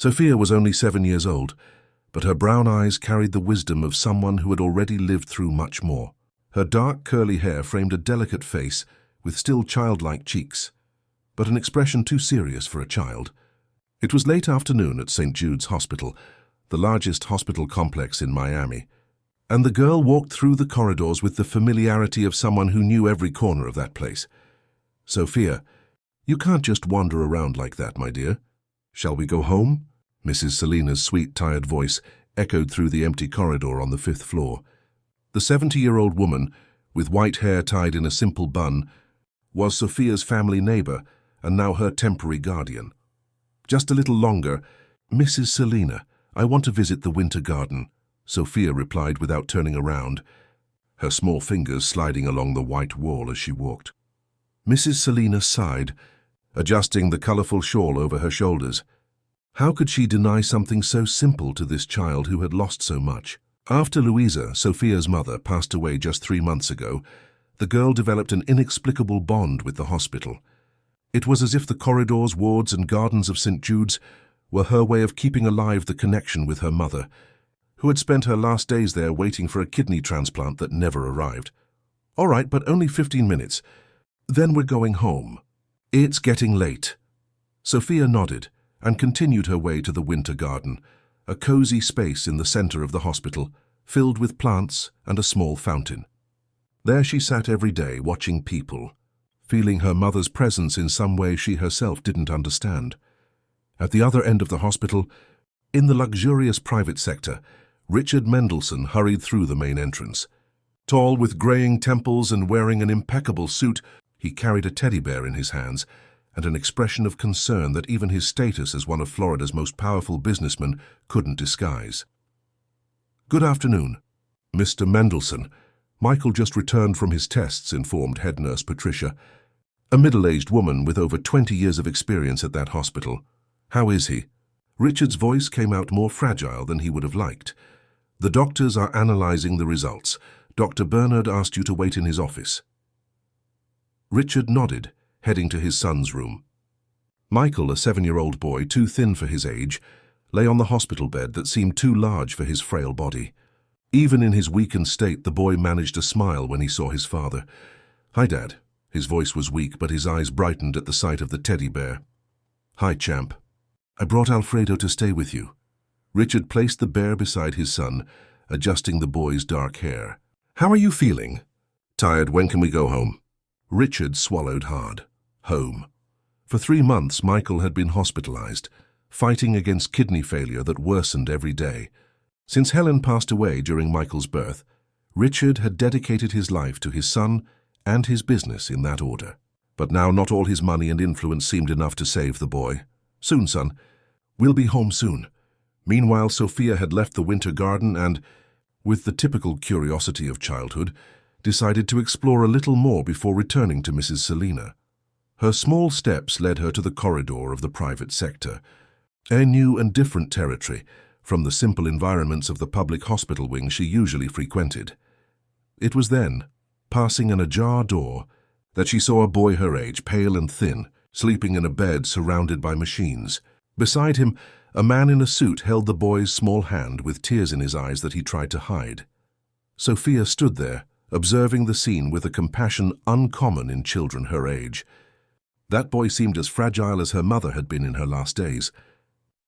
Sophia was only 7 years old, but her brown eyes carried the wisdom of someone who had already lived through much more. Her dark curly hair framed a delicate face with still childlike cheeks, but an expression too serious for a child. It was late afternoon at St. Jude's Hospital, the largest hospital complex in Miami, and the girl walked through the corridors with the familiarity of someone who knew every corner of that place. "Sophia, you can't just wander around like that, my dear. Shall we go home?" Mrs. Selena's sweet, tired voice echoed through the empty corridor on the 5th floor. The 70-year-old woman, with white hair tied in a simple bun, was Sophia's family neighbor and now her temporary guardian. "Just a little longer. Mrs. Selena, I want to visit the winter garden," Sophia replied without turning around, her small fingers sliding along the white wall as she walked. Mrs. Selena sighed, adjusting the colorful shawl over her shoulders. How could she deny something so simple to this child who had lost so much? After Louisa, Sophia's mother, passed away just 3 months ago, the girl developed an inexplicable bond with the hospital. It was as if the corridors, wards, and gardens of St. Jude's were her way of keeping alive the connection with her mother, who had spent her last days there waiting for a kidney transplant that never arrived. "All right, but only 15 minutes. Then we're going home. It's getting late." Sophia nodded and continued her way to the winter garden, a cozy space in the center of the hospital, filled with plants and a small fountain. There she sat every day watching people, feeling her mother's presence in some way she herself didn't understand. At the other end of the hospital, in the luxurious private sector, Richard Mendelsohn hurried through the main entrance. Tall, with graying temples and wearing an impeccable suit, he carried a teddy bear in his hands and an expression of concern that even his status as one of Florida's most powerful businessmen couldn't disguise. "Good afternoon, Mr. Mendelsohn. Michael just returned from his tests," informed head nurse Patricia, a middle-aged woman with over 20 years of experience at that hospital. "How is he?" Richard's voice came out more fragile than he would have liked. "The doctors are analyzing the results. Dr. Bernard asked you to wait in his office." Richard nodded, heading to his son's room. Michael, a 7-year-old boy, too thin for his age, lay on the hospital bed that seemed too large for his frail body. Even in his weakened state, the boy managed to smile when he saw his father. "Hi, Dad." His voice was weak, but his eyes brightened at the sight of the teddy bear. "Hi, champ. I brought Alfredo to stay with you." Richard placed the bear beside his son, adjusting the boy's dark hair. "How are you feeling?" "Tired. When can we go home?" Richard swallowed hard. Home. For 3 months, Michael had been hospitalized, fighting against kidney failure that worsened every day. Since Helen passed away during Michael's birth, Richard had dedicated his life to his son and his business in that order. But now not all his money and influence seemed enough to save the boy. "Soon, son. We'll be home soon." Meanwhile, Sophia had left the winter garden and, with the typical curiosity of childhood, decided to explore a little more before returning to Mrs. Selena. Her small steps led her to the corridor of the private sector, a new and different territory from the simple environments of the public hospital wing she usually frequented. It was then, passing an ajar door, that she saw a boy her age, pale and thin, sleeping in a bed surrounded by machines. Beside him, a man in a suit held the boy's small hand with tears in his eyes that he tried to hide. Sophia stood there, observing the scene with a compassion uncommon in children her age. That boy seemed as fragile as her mother had been in her last days.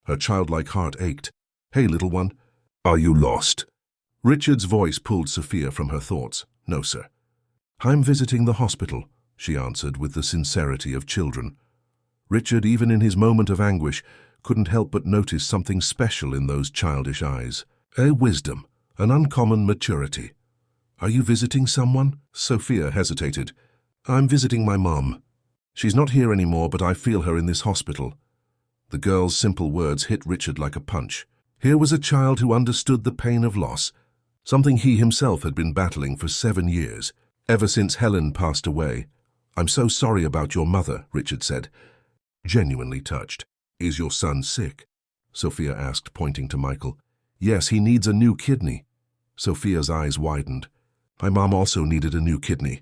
Her childlike heart ached. "Hey, little one, are you lost?" Richard's voice pulled Sophia from her thoughts. "No, sir. I'm visiting the hospital," she answered with the sincerity of children. Richard, even in his moment of anguish, couldn't help but notice something special in those childish eyes. A wisdom, an uncommon maturity. "Are you visiting someone?" Sophia hesitated. "I'm visiting my mom. She's not here anymore, but I feel her in this hospital." The girl's simple words hit Richard like a punch. Here was a child who understood the pain of loss, something he himself had been battling for 7 years, ever since Helen passed away. "I'm so sorry about your mother," Richard said, genuinely touched. "Is your son sick?" Sophia asked, pointing to Michael. "Yes, he needs a new kidney." Sophia's eyes widened. "My mom also needed a new kidney.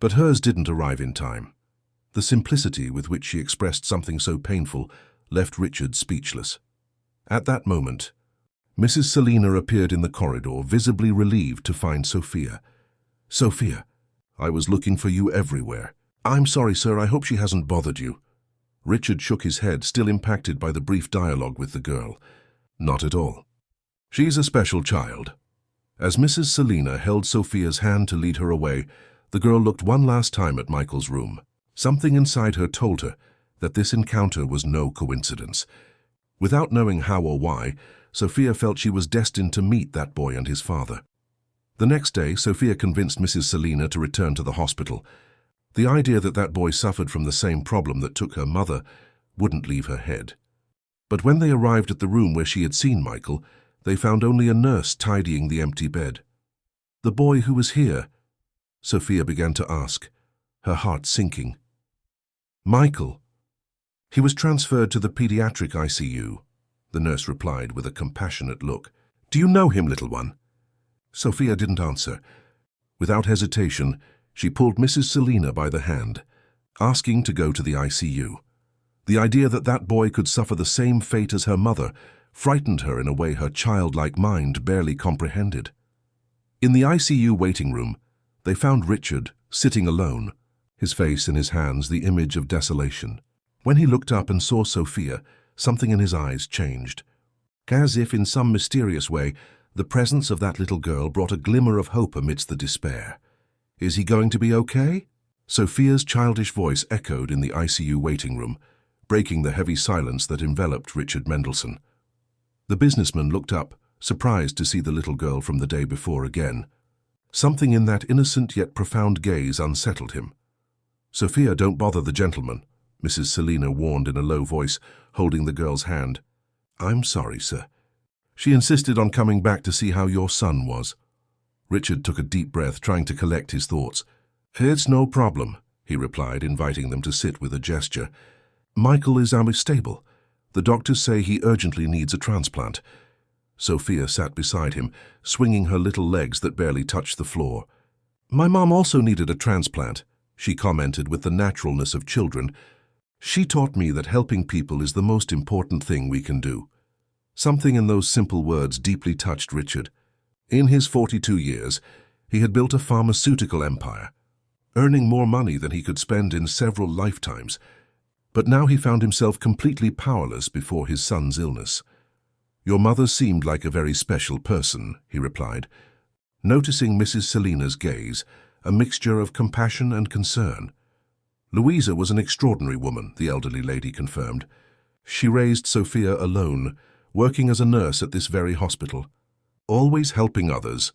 But hers didn't arrive in time." The simplicity with which she expressed something so painful left Richard speechless. At that moment, Mrs. Selina appeared in the corridor, visibly relieved to find Sophia. "Sophia, I was looking for you everywhere." "I'm sorry, sir. I hope she hasn't bothered you." Richard shook his head, still impacted by the brief dialogue with the girl. "Not at all. She's a special child." As Mrs. Selina held Sophia's hand to lead her away, the girl looked one last time at Michael's room. Something inside her told her that this encounter was no coincidence. Without knowing how or why, Sophia felt she was destined to meet that boy and his father. The next day, Sophia convinced Mrs. Selina to return to the hospital. The idea that that boy suffered from the same problem that took her mother wouldn't leave her head. But when they arrived at the room where she had seen Michael, they found only a nurse tidying the empty bed. "The boy who was here?" Sophia began to ask, her heart sinking. "Michael. He was transferred to the pediatric ICU," the nurse replied with a compassionate look. "Do you know him, little one?" Sophia didn't answer. Without hesitation, she pulled Mrs. Selina by the hand, asking to go to the ICU. The idea that that boy could suffer the same fate as her mother frightened her in a way her childlike mind barely comprehended. In the ICU waiting room, they found Richard sitting alone, his face in his hands the image of desolation. When he looked up and saw Sophia, something in his eyes changed. As if in some mysterious way, the presence of that little girl brought a glimmer of hope amidst the despair. "Is he going to be okay?" Sophia's childish voice echoed in the ICU waiting room, breaking the heavy silence that enveloped Richard Mendelssohn. The businessman looked up, surprised to see the little girl from the day before again. Something in that innocent yet profound gaze unsettled him. "Sophia, don't bother the gentleman," Mrs. Selina warned in a low voice, holding the girl's hand. "I'm sorry, sir. She insisted on coming back to see how your son was." Richard took a deep breath, trying to collect his thoughts. "It's no problem," he replied, inviting them to sit with a gesture. "Michael is stable. The doctors say he urgently needs a transplant." Sophia sat beside him, swinging her little legs that barely touched the floor. "My mom also needed a transplant," she commented with the naturalness of children. "She taught me that helping people is the most important thing we can do." Something in those simple words deeply touched Richard. In his 42 years, he had built a pharmaceutical empire, earning more money than he could spend in several lifetimes. But now he found himself completely powerless before his son's illness. "Your mother seemed like a very special person," he replied, noticing Mrs. Selina's gaze, a mixture of compassion and concern. "Louisa was an extraordinary woman," the elderly lady confirmed. "She raised Sophia alone, working as a nurse at this very hospital, always helping others,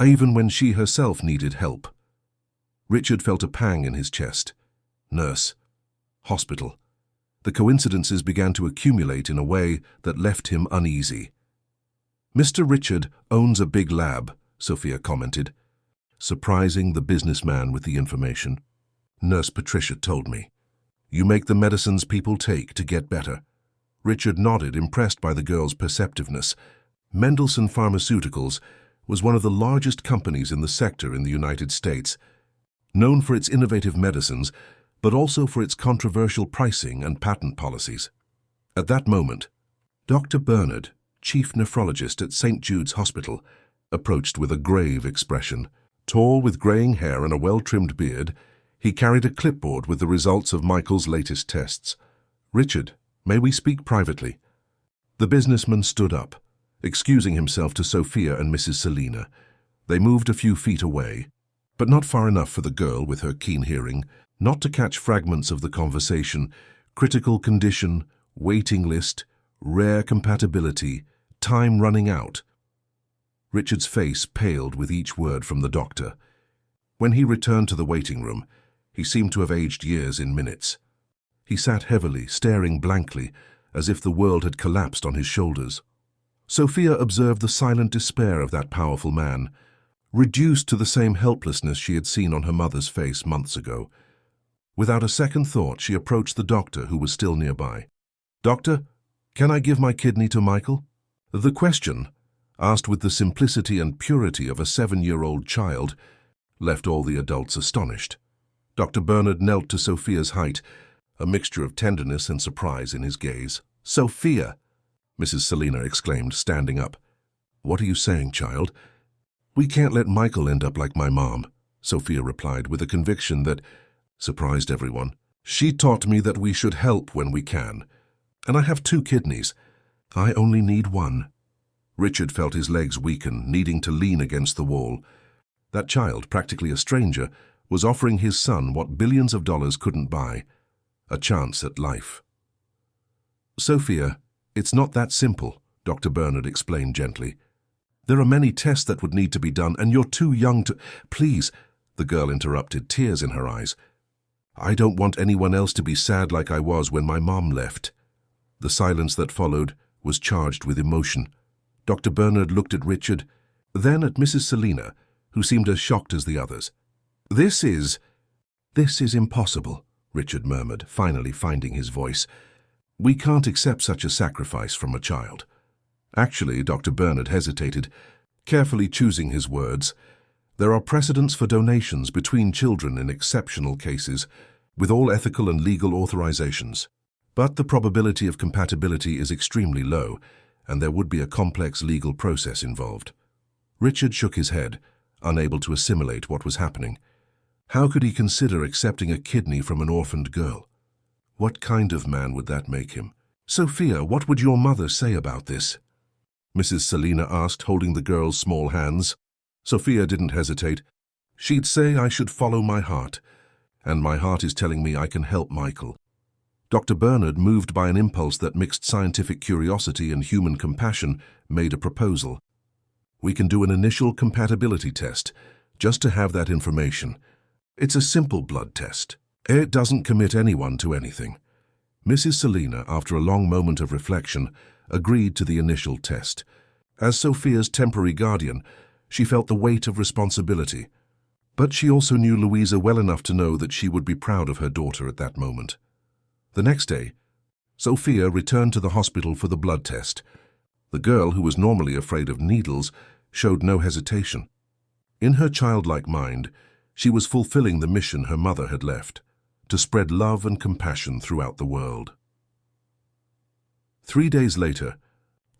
even when she herself needed help." Richard felt a pang in his chest. Nurse. Hospital. The coincidences began to accumulate in a way that left him uneasy. "Mr. Richard owns a big lab," Sophia commented, surprising the businessman with the information. "Nurse Patricia told me. You make the medicines people take to get better." Richard nodded, impressed by the girl's perceptiveness. Mendelssohn Pharmaceuticals was one of the largest companies in the sector in the United States, known for its innovative medicines, but also for its controversial pricing and patent policies. At that moment, Dr. Bernard, chief nephrologist at St. Jude's Hospital, approached with a grave expression. Tall, with graying hair and a well-trimmed beard, he carried a clipboard with the results of Michael's latest tests. "Richard, may we speak privately?" The businessman stood up, excusing himself to Sophia and Mrs. Selina. They moved a few feet away, but not far enough for the girl, with her keen hearing, not to catch fragments of the conversation: critical condition, waiting list, rare compatibility, time running out. Richard's face paled with each word from the doctor. When he returned to the waiting room, he seemed to have aged years in minutes. He sat heavily, staring blankly, as if the world had collapsed on his shoulders. Sophia observed the silent despair of that powerful man, reduced to the same helplessness she had seen on her mother's face months ago. Without a second thought, she approached the doctor, who was still nearby. "Doctor, can I give my kidney to Michael?" The question, asked with the simplicity and purity of a 7-year-old child, left all the adults astonished. Dr. Bernard knelt to Sophia's height, a mixture of tenderness and surprise in his gaze. "Sophia, Mrs. Selina exclaimed, standing up. "What are you saying, child?" "We can't let Michael end up like my mom," Sophia replied with a conviction that surprised everyone. "She taught me that we should help when we can. And I have 2 kidneys. I only need one." Richard felt his legs weaken, needing to lean against the wall. That child, practically a stranger, was offering his son what billions of dollars couldn't buy: a chance at life. "Sophia, it's not that simple," Dr. Bernard explained gently. "There are many tests that would need to be done, and you're too young to—" "Please," the girl interrupted, tears in her eyes. "I don't want anyone else to be sad like I was when my mom left." The silence that followed was charged with emotion. Dr. Bernard looked at Richard, then at Mrs. Selina, who seemed as shocked as the others. This is impossible," Richard murmured, finally finding his voice. "We can't accept such a sacrifice from a child." Actually, Dr. Bernard hesitated, carefully choosing his words. "There are precedents for donations between children in exceptional cases, with all ethical and legal authorizations. But the probability of compatibility is extremely low, and there would be a complex legal process involved." Richard shook his head, unable to assimilate what was happening. How could he consider accepting a kidney from an orphaned girl? What kind of man would that make him? "Sophia, what would your mother say about this?" Mrs. Selina asked, holding the girl's small hands. Sophia didn't hesitate. "She'd say I should follow my heart, and my heart is telling me I can help Michael." Dr. Bernard, moved by an impulse that mixed scientific curiosity and human compassion, made a proposal. "We can do an initial compatibility test, just to have that information. It's a simple blood test. It doesn't commit anyone to anything." Mrs. Selina, after a long moment of reflection, agreed to the initial test. As Sophia's temporary guardian, she felt the weight of responsibility. But she also knew Louisa well enough to know that she would be proud of her daughter at that moment. The next day, Sophia returned to the hospital for the blood test. The girl, who was normally afraid of needles, showed no hesitation. In her childlike mind, she was fulfilling the mission her mother had left, to spread love and compassion throughout the world. 3 days later,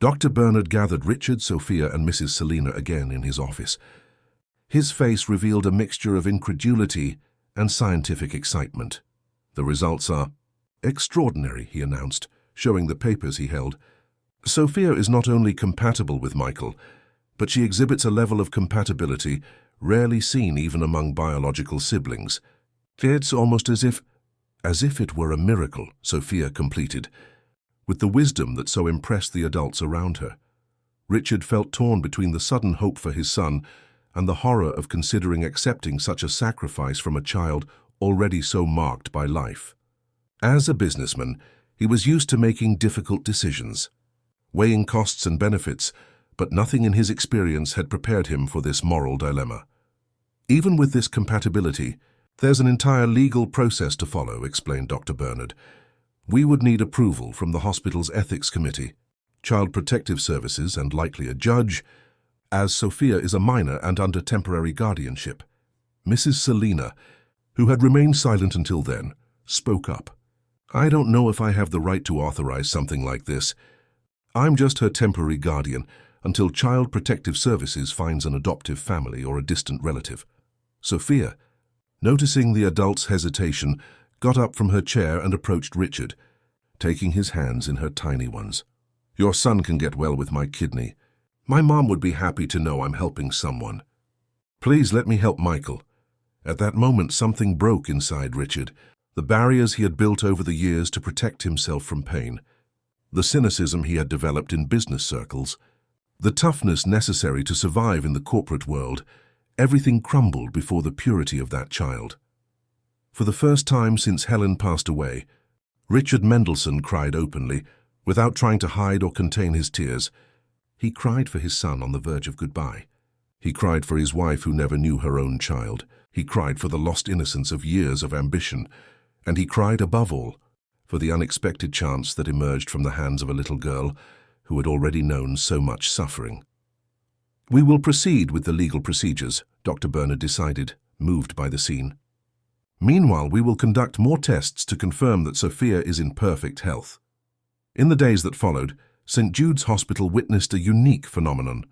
Dr. Bernard gathered Richard, Sophia, and Mrs. Selina again in his office. His face revealed a mixture of incredulity and scientific excitement. "The results are extraordinary," he announced, showing the papers he held. "Sophia is not only compatible with Michael, but she exhibits a level of compatibility rarely seen even among biological siblings. It's almost as if it were a miracle," Sophia completed, with the wisdom that so impressed the adults around her. Richard felt torn between the sudden hope for his son and the horror of considering accepting such a sacrifice from a child already so marked by life. As a businessman, he was used to making difficult decisions, weighing costs and benefits, but nothing in his experience had prepared him for this moral dilemma. "Even with this compatibility, there's an entire legal process to follow," explained Dr. Bernard. "We would need approval from the hospital's ethics committee, Child Protective Services, and likely a judge, as Sophia is a minor and under temporary guardianship." Mrs. Selina, who had remained silent until then, spoke up. "I don't know if I have the right to authorize something like this. I'm just her temporary guardian until Child Protective Services finds an adoptive family or a distant relative." Sophia, noticing the adult's hesitation, got up from her chair and approached Richard, taking his hands in her tiny ones. "Your son can get well with my kidney. My mom would be happy to know I'm helping someone. Please let me help Michael." At that moment, something broke inside Richard, the barriers he had built over the years to protect himself from pain, the cynicism he had developed in business circles, the toughness necessary to survive in the corporate world. Everything crumbled before the purity of that child. For the first time since Helen passed away, Richard Mendelssohn cried openly, without trying to hide or contain his tears. He cried for his son on the verge of goodbye. He cried for his wife who never knew her own child. He cried for the lost innocence of years of ambition. And he cried, above all, for the unexpected chance that emerged from the hands of a little girl who had already known so much suffering. "We will proceed with the legal procedures," Dr. Bernard decided, moved by the scene. "Meanwhile, we will conduct more tests to confirm that Sophia is in perfect health." In the days that followed, St. Jude's Hospital witnessed a unique phenomenon.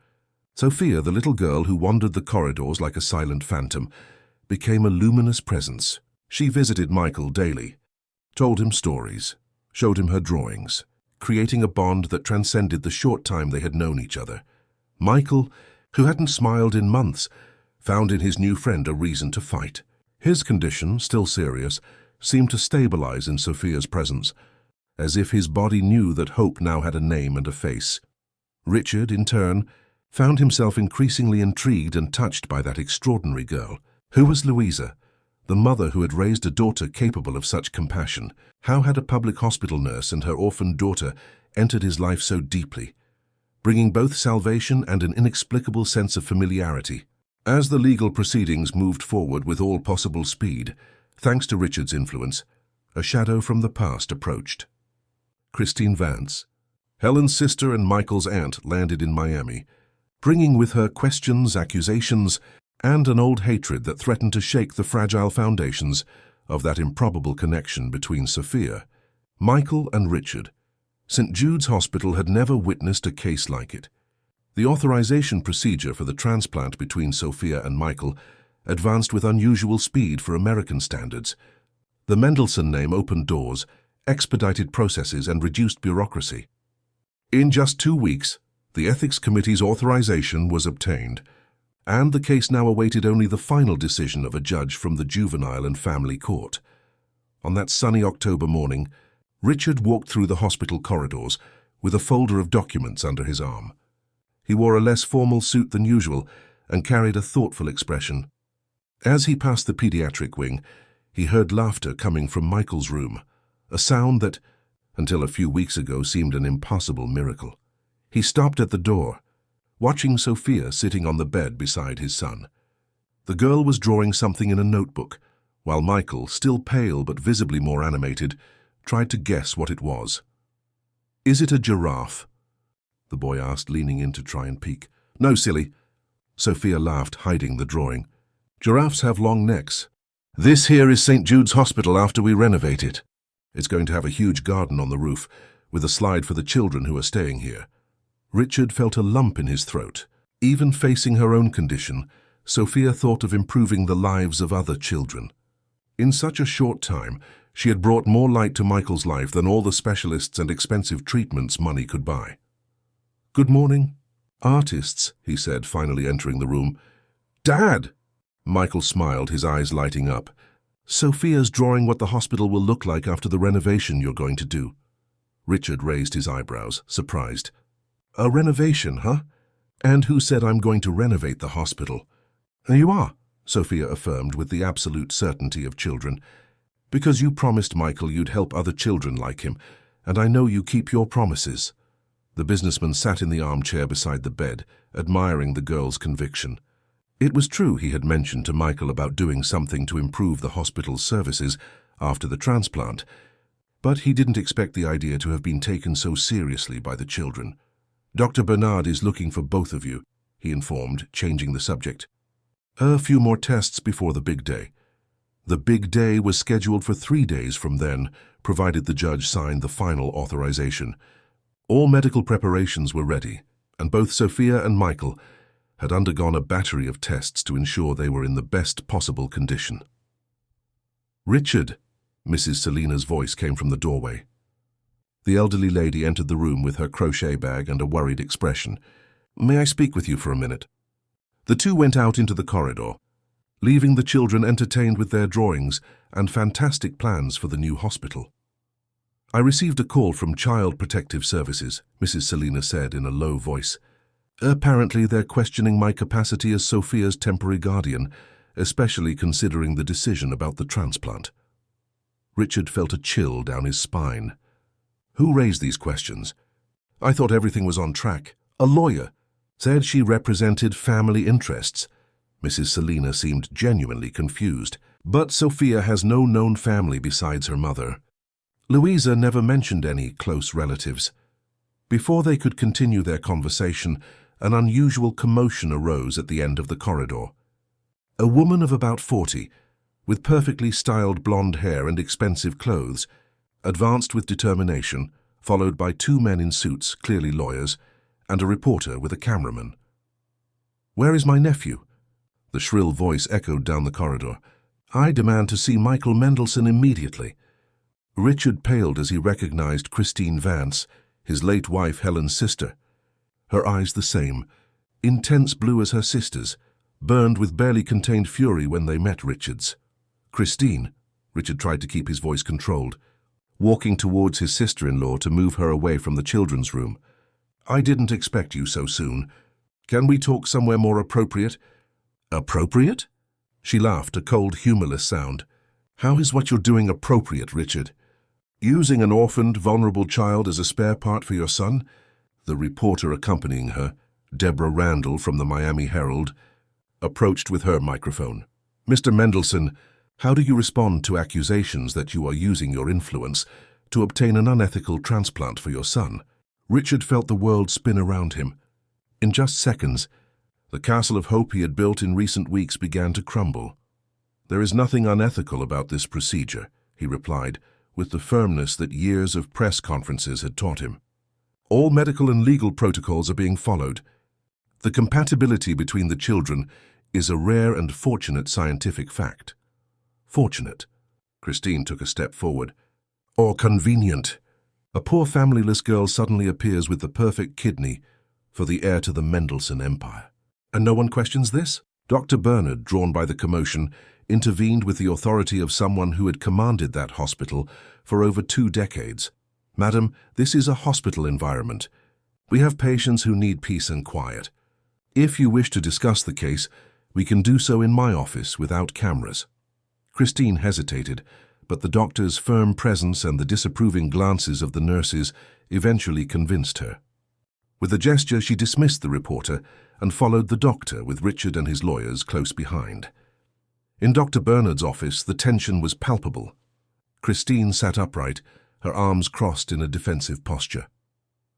Sophia, the little girl who wandered the corridors like a silent phantom, became a luminous presence. She visited Michael daily, told him stories, showed him her drawings, creating a bond that transcended the short time they had known each other. Michael, who hadn't smiled in months, found in his new friend a reason to fight. His condition, still serious, seemed to stabilize in Sophia's presence, as if his body knew that hope now had a name and a face. Richard, in turn, found himself increasingly intrigued and touched by that extraordinary girl. Who was Louisa, the mother who had raised a daughter capable of such compassion? How had a public hospital nurse and her orphaned daughter entered his life so deeply, bringing both salvation and an inexplicable sense of familiarity? As the legal proceedings moved forward with all possible speed, thanks to Richard's influence, a shadow from the past approached. Christine Vance, Helen's sister and Michael's aunt, landed in Miami, bringing with her questions, accusations, and an old hatred that threatened to shake the fragile foundations of that improbable connection between Sophia, Michael, and Richard. St. Jude's Hospital had never witnessed a case like it. The authorization procedure for the transplant between Sophia and Michael advanced with unusual speed for American standards. The Mendelssohn name opened doors, expedited processes, and reduced bureaucracy. In just 2 weeks, the Ethics Committee's authorization was obtained, and the case now awaited only the final decision of a judge from the Juvenile and Family Court. On that sunny October morning, Richard walked through the hospital corridors with a folder of documents under his arm. He wore a less formal suit than usual and carried a thoughtful expression. As he passed the pediatric wing, he heard laughter coming from Michael's room, a sound that, until a few weeks ago, seemed an impossible miracle. He stopped at the door, watching Sophia sitting on the bed beside his son. The girl was drawing something in a notebook, while Michael, still pale but visibly more animated, tried to guess what it was. "Is it a giraffe?" the boy asked, leaning in to try and peek. "No, silly." Sophia laughed, hiding the drawing. "Giraffes have long necks. This here is St. Jude's Hospital after we renovate it. It's going to have a huge garden on the roof, with a slide for the children who are staying here." Richard felt a lump in his throat. Even facing her own condition, Sophia thought of improving the lives of other children. In such a short time, she had brought more light to Michael's life than all the specialists and expensive treatments money could buy. "Good morning. Artists," he said, finally entering the room. "Dad!" Michael smiled, his eyes lighting up. "Sophia's drawing what the hospital will look like after the renovation you're going to do." Richard raised his eyebrows, surprised. "A renovation, huh? And who said I'm going to renovate the hospital?" "You are," Sophia affirmed with the absolute certainty of children. "Because you promised Michael you'd help other children like him, and I know you keep your promises." The businessman sat in the armchair beside the bed, admiring the girl's conviction. It was true he had mentioned to Michael about doing something to improve the hospital's services after the transplant, but he didn't expect the idea to have been taken so seriously by the children. "Dr. Bernard is looking for both of you," he informed, changing the subject. "A few more tests before the big day." The big day was scheduled for 3 days from then, provided the judge signed the final authorization. All medical preparations were ready, and both Sophia and Michael had undergone a battery of tests to ensure they were in the best possible condition. "Richard," Mrs. Selina's voice came from the doorway. The elderly lady entered the room with her crochet bag and a worried expression. "May I speak with you for a minute?" The two went out into the corridor, leaving the children entertained with their drawings and fantastic plans for the new hospital. "I received a call from Child Protective Services," Mrs. Selina said in a low voice. "Apparently they're questioning my capacity as Sophia's temporary guardian, especially considering the decision about the transplant." Richard felt a chill down his spine. "Who raised these questions? I thought everything was on track. A lawyer said she represented family interests." Mrs. Selina seemed genuinely confused. "But Sophia has no known family besides her mother. Louisa never mentioned any close relatives." Before they could continue their conversation, an unusual commotion arose at the end of the corridor. A woman of about 40, with perfectly styled blonde hair and expensive clothes, advanced with determination, followed by two men in suits, clearly lawyers, and a reporter with a cameraman. "Where is my nephew?" The shrill voice echoed down the corridor. "I demand to see Michael Mendelsohn immediately." Richard paled as he recognized Christine Vance, his late wife Helen's sister. Her eyes the same, intense blue as her sister's, burned with barely contained fury when they met Richard's. "Christine," Richard tried to keep his voice controlled, walking towards his sister-in-law to move her away from the children's room. "I didn't expect you so soon. Can we talk somewhere more appropriate?" "Appropriate?" She laughed, a cold, humorless sound. "How is what you're doing appropriate, Richard? Using an orphaned, vulnerable child as a spare part for your son?" The reporter accompanying her, Deborah Randall from the Miami Herald, approached with her microphone. "Mr. Mendelsohn, how do you respond to accusations that you are using your influence to obtain an unethical transplant for your son?" Richard felt the world spin around him. In just seconds, the castle of hope he had built in recent weeks began to crumble. "There is nothing unethical about this procedure," he replied, with the firmness that years of press conferences had taught him. "All medical and legal protocols are being followed. The compatibility between the children is a rare and fortunate scientific fact." "Fortunate?" Christine took a step forward. "Or convenient? A poor familyless girl suddenly appears with the perfect kidney for the heir to the Mendelsohn empire. And no one questions this?" Dr. Bernard, drawn by the commotion, intervened with the authority of someone who had commanded that hospital for over 2 decades. "Madam, this is a hospital environment. We have patients who need peace and quiet. If you wish to discuss the case, we can do so in my office without cameras." Christine hesitated, but the doctor's firm presence and the disapproving glances of the nurses eventually convinced her. With a gesture, she dismissed the reporter and followed the doctor with Richard and his lawyers close behind. In Dr. Bernard's office, the tension was palpable. Christine sat upright, her arms crossed in a defensive posture.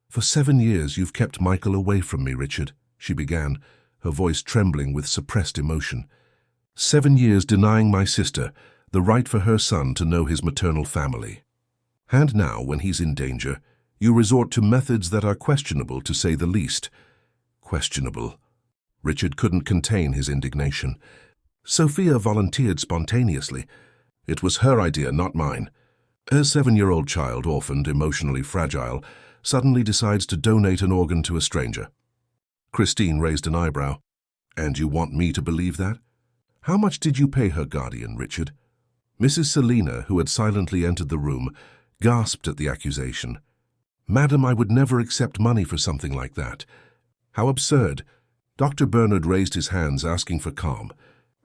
"For 7 years you've kept Michael away from me, Richard," she began, her voice trembling with suppressed emotion. 7 years denying my sister the right for her son to know his maternal family. And now, when he's in danger, you resort to methods that are questionable, to say the least." "Questionable?" Richard couldn't contain his indignation. "Sophia volunteered spontaneously. It was her idea, not mine. Her 7-year-old child, orphaned, emotionally fragile, suddenly decides to donate an organ to a stranger." Christine raised an eyebrow. "And you want me to believe that? How much did you pay her guardian, Richard?" Mrs. Selina, who had silently entered the room, gasped at the accusation. "Madam, I would never accept money for something like that. How absurd." Dr. Bernard raised his hands, asking for calm.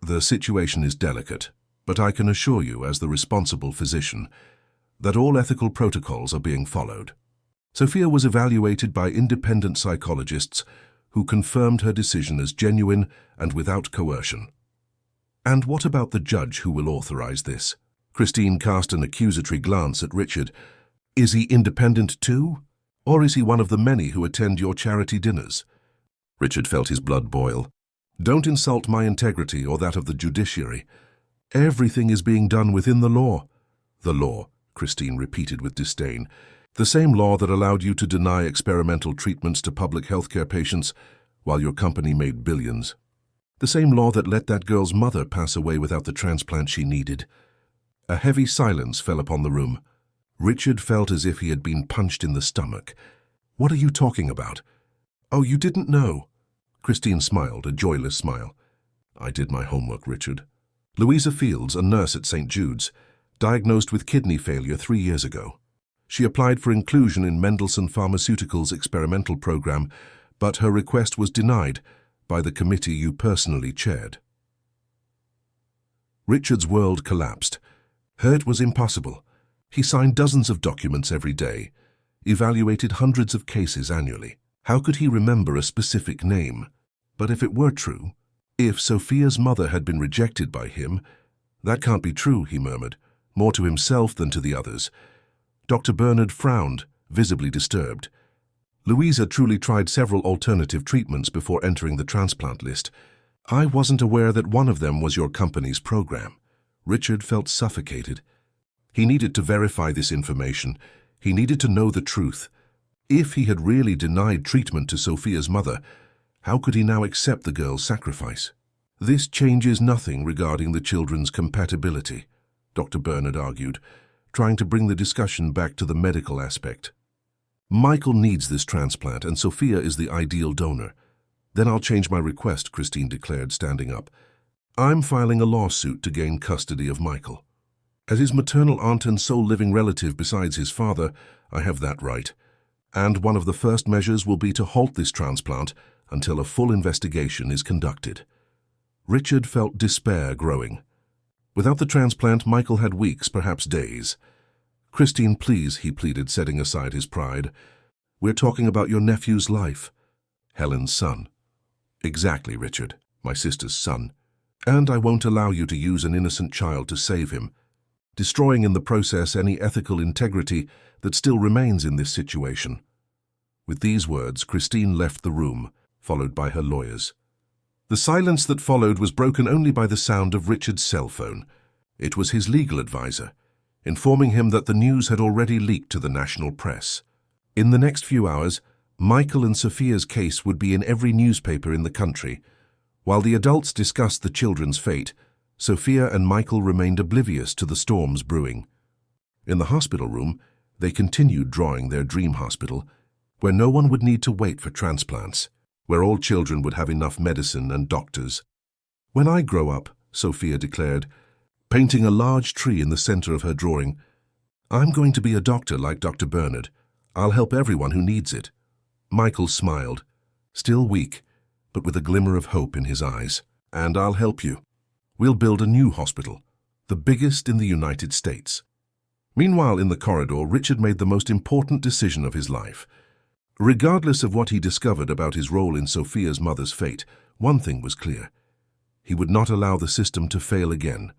"The situation is delicate, but I can assure you, as the responsible physician, that all ethical protocols are being followed." Sophia was evaluated by independent psychologists who confirmed her decision as genuine and without coercion. "And what about the judge who will authorize this?" Christine cast an accusatory glance at Richard. "Is he independent too? Or is he one of the many who attend your charity dinners?" Richard felt his blood boil. "Don't insult my integrity or that of the judiciary. Everything is being done within the law." "The law," Christine repeated with disdain. "The same law that allowed you to deny experimental treatments to public healthcare patients while your company made billions. The same law that let that girl's mother pass away without the transplant she needed." A heavy silence fell upon the room. Richard felt as if he had been punched in the stomach. "What are you talking about?" "Oh, you didn't know?" Christine smiled, a joyless smile. "I did my homework, Richard. Louisa Fields, a nurse at St. Jude's, diagnosed with kidney failure 3 years ago. She applied for inclusion in Mendelsohn Pharmaceuticals' experimental program, but her request was denied by the committee you personally chaired." Richard's world collapsed. It was impossible. He signed dozens of documents every day, evaluated hundreds of cases annually. How could he remember a specific name? But if it were true, if Sophia's mother had been rejected by him, "That can't be true," he murmured, more to himself than to the others. Dr. Bernard frowned, visibly disturbed. "Louisa truly tried several alternative treatments before entering the transplant list. I wasn't aware that one of them was your company's program." Richard felt suffocated. He needed to verify this information. He needed to know the truth. If he had really denied treatment to Sophia's mother, how could he now accept the girl's sacrifice? This changes nothing regarding the children's compatibility, Dr. Bernard argued, trying to bring the discussion back to the medical aspect. Michael needs this transplant, and Sophia is the ideal donor. Then I'll change my request, Christine declared, standing up. I'm filing a lawsuit to gain custody of Michael. As his maternal aunt and sole living relative besides his father, I have that right. And one of the first measures will be to halt this transplant until a full investigation is conducted. Richard felt despair growing. Without the transplant, Michael had weeks, perhaps days. Christine, please, he pleaded, setting aside his pride. We're talking about your nephew's life. Helen's son. Exactly, Richard, my sister's son. And I won't allow you to use an innocent child to save him, destroying in the process any ethical integrity that still remains in this situation. With these words, Christine left the room, followed by her lawyers. The silence that followed was broken only by the sound of Richard's cell phone. It was his legal advisor, informing him that the news had already leaked to the national press. In the next few hours, Michael and Sophia's case would be in every newspaper in the country. While the adults discussed the children's fate, Sophia and Michael remained oblivious to the storms brewing. In the hospital room, they continued drawing their dream hospital, where no one would need to wait for transplants, where all children would have enough medicine and doctors. When I grow up, Sophia declared, painting a large tree in the center of her drawing, I'm going to be a doctor like Dr. Bernard. I'll help everyone who needs it. Michael smiled, still weak, but with a glimmer of hope in his eyes. And I'll help you. We'll build a new hospital, the biggest in the United States. Meanwhile, in the corridor, Richard made the most important decision of his life. Regardless of what he discovered about his role in Sophia's mother's fate, one thing was clear. He would not allow the system to fail again.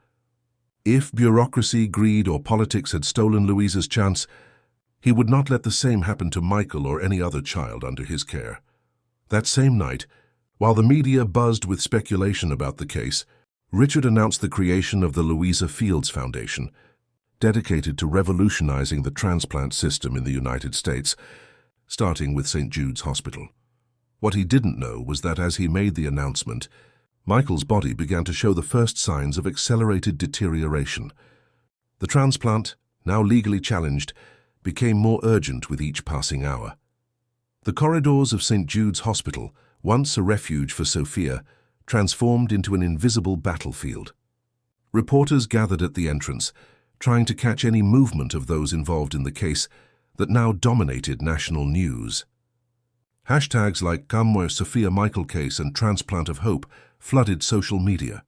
If bureaucracy, greed, or politics had stolen Louisa's chance, he would not let the same happen to Michael or any other child under his care. That same night, while the media buzzed with speculation about the case, Richard announced the creation of the Louisa Fields Foundation, dedicated to revolutionizing the transplant system in the United States, starting with St. Jude's Hospital. What he didn't know was that as he made the announcement, Michael's body began to show the first signs of accelerated deterioration. The transplant, now legally challenged, became more urgent with each passing hour. The corridors of St. Jude's Hospital, once a refuge for Sophia, transformed into an invisible battlefield. Reporters gathered at the entrance, trying to catch any movement of those involved in the case that now dominated national news. Hashtags like Come Sophia Michael Case and Transplant of Hope flooded social media,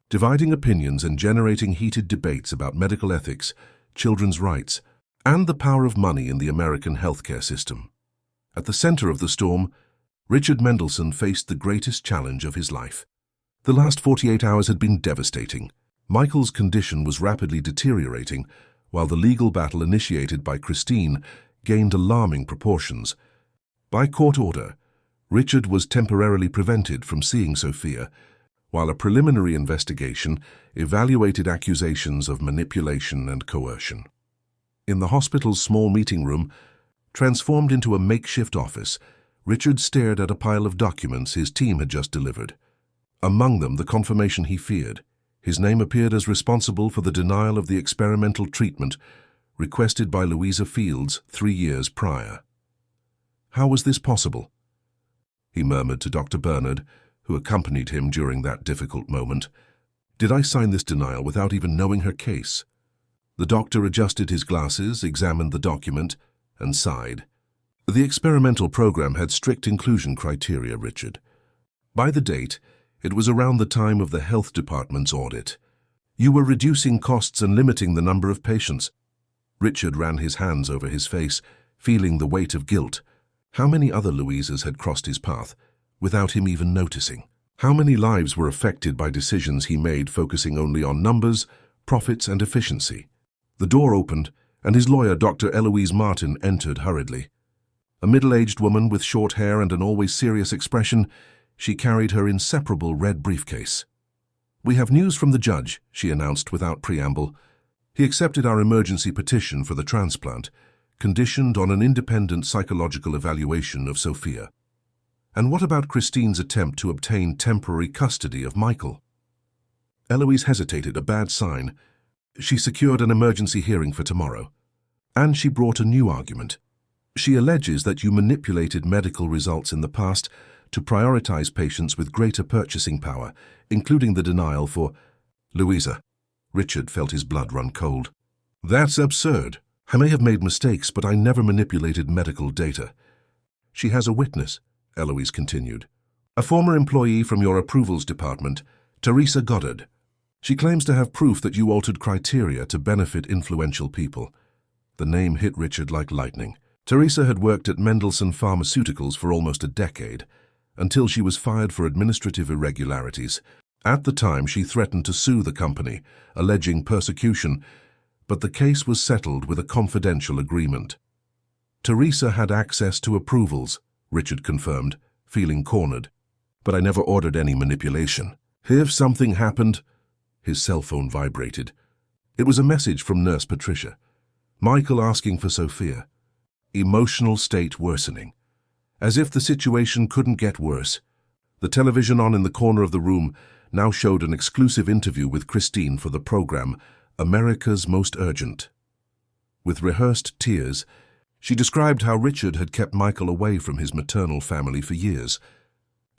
dividing opinions and generating heated debates about medical ethics, children's rights, and the power of money in the American healthcare system. At the center of the storm, Richard Mendelsohn faced the greatest challenge of his life. The last 48 hours had been devastating. Michael's condition was rapidly deteriorating, while the legal battle initiated by Christine gained alarming proportions. By court order, Richard was temporarily prevented from seeing Sophia, while a preliminary investigation evaluated accusations of manipulation and coercion. In the hospital's small meeting room, transformed into a makeshift office, Richard stared at a pile of documents his team had just delivered. Among them, the confirmation he feared. His name appeared as responsible for the denial of the experimental treatment requested by Louisa Fields 3 years prior. How was this possible? He murmured to Dr. Bernard, who accompanied him during that difficult moment. Did I sign this denial without even knowing her case? The doctor adjusted his glasses, examined the document, and sighed. The experimental program had strict inclusion criteria, Richard. By the date, it was around the time of the health department's audit. You were reducing costs and limiting the number of patients. Richard ran his hands over his face, feeling the weight of guilt. How many other Louisas had crossed his path, without him even noticing? How many lives were affected by decisions he made focusing only on numbers, profits, and efficiency? The door opened, and his lawyer, Dr. Eloise Martin, entered hurriedly. A middle-aged woman with short hair and an always serious expression, she carried her inseparable red briefcase. "We have news from the judge," she announced without preamble. "He accepted our emergency petition for the transplant. conditioned on an independent psychological evaluation of Sophia. And what about Christine's attempt to obtain temporary custody of Michael? Eloise hesitated, a bad sign. She secured an emergency hearing for tomorrow. And she brought a new argument. She alleges that you manipulated medical results in the past to prioritize patients with greater purchasing power, including the denial for Louisa. Richard felt his blood run cold. That's absurd. I may have made mistakes, but I never manipulated medical data. She has a witness, Eloise continued. A former employee from your approvals department, Teresa Goddard. She claims to have proof that you altered criteria to benefit influential people. The name hit Richard like lightning. Teresa had worked at Mendelssohn Pharmaceuticals for almost a decade, until she was fired for administrative irregularities. At the time, she threatened to sue the company, alleging persecution, but the case was settled with a confidential agreement. Teresa had access to approvals, Richard confirmed, feeling cornered. But I never ordered any manipulation. If something happened... His cell phone vibrated. It was a message from Nurse Patricia. Michael asking for Sophia. Emotional state worsening. As if the situation couldn't get worse. The television on in the corner of the room now showed an exclusive interview with Christine for the program America's Most Urgent. With rehearsed tears, she described how Richard had kept Michael away from his maternal family for years,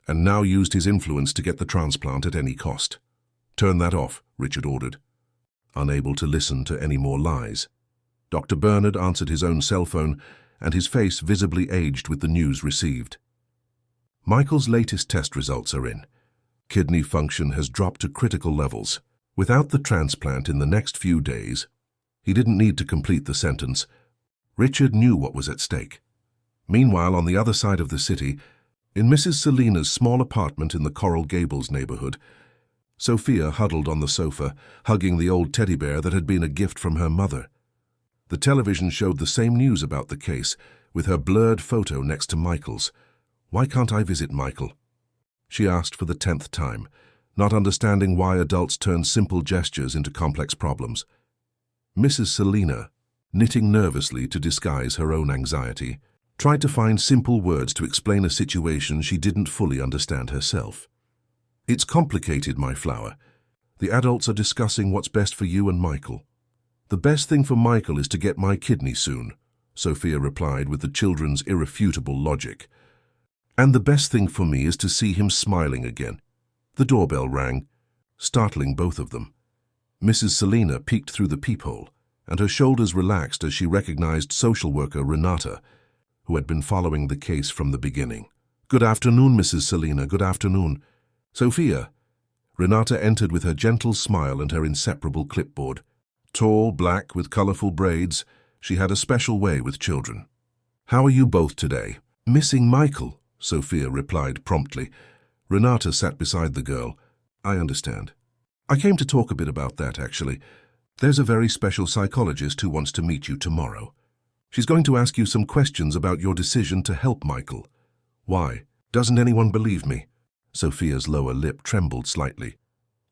and now used his influence to get the transplant at any cost. Turn that off, Richard ordered, unable to listen to any more lies. Dr. Bernard answered his own cell phone, and his face visibly aged with the news received. Michael's latest test results are in. Kidney function has dropped to critical levels. Without the transplant in the next few days, he didn't need to complete the sentence. Richard knew what was at stake. Meanwhile, on the other side of the city, in Mrs. Selina's small apartment in the Coral Gables neighborhood, Sophia huddled on the sofa, hugging the old teddy bear that had been a gift from her mother. The television showed the same news about the case, with her blurred photo next to Michael's. Why can't I visit Michael? She asked for the 10th time, not understanding why adults turn simple gestures into complex problems. Mrs. Selina, knitting nervously to disguise her own anxiety, tried to find simple words to explain a situation she didn't fully understand herself. It's complicated, my flower. The adults are discussing what's best for you and Michael. The best thing for Michael is to get my kidney soon, Sophia replied with the children's irrefutable logic. And the best thing for me is to see him smiling again. The doorbell rang, startling both of them. Mrs. Selina peeked through the peephole, and her shoulders relaxed as she recognized social worker Renata, who had been following the case from the beginning. Good afternoon, Mrs. Selina, good afternoon. Sophia. Renata entered with her gentle smile and her inseparable clipboard. Tall, black, with colorful braids, she had a special way with children. How are you both today? Missing Michael, Sophia replied promptly. Renata sat beside the girl. I understand. I came to talk a bit about that, actually. There's a very special psychologist who wants to meet you tomorrow. She's going to ask you some questions about your decision to help Michael. Why? Doesn't anyone believe me? Sophia's lower lip trembled slightly.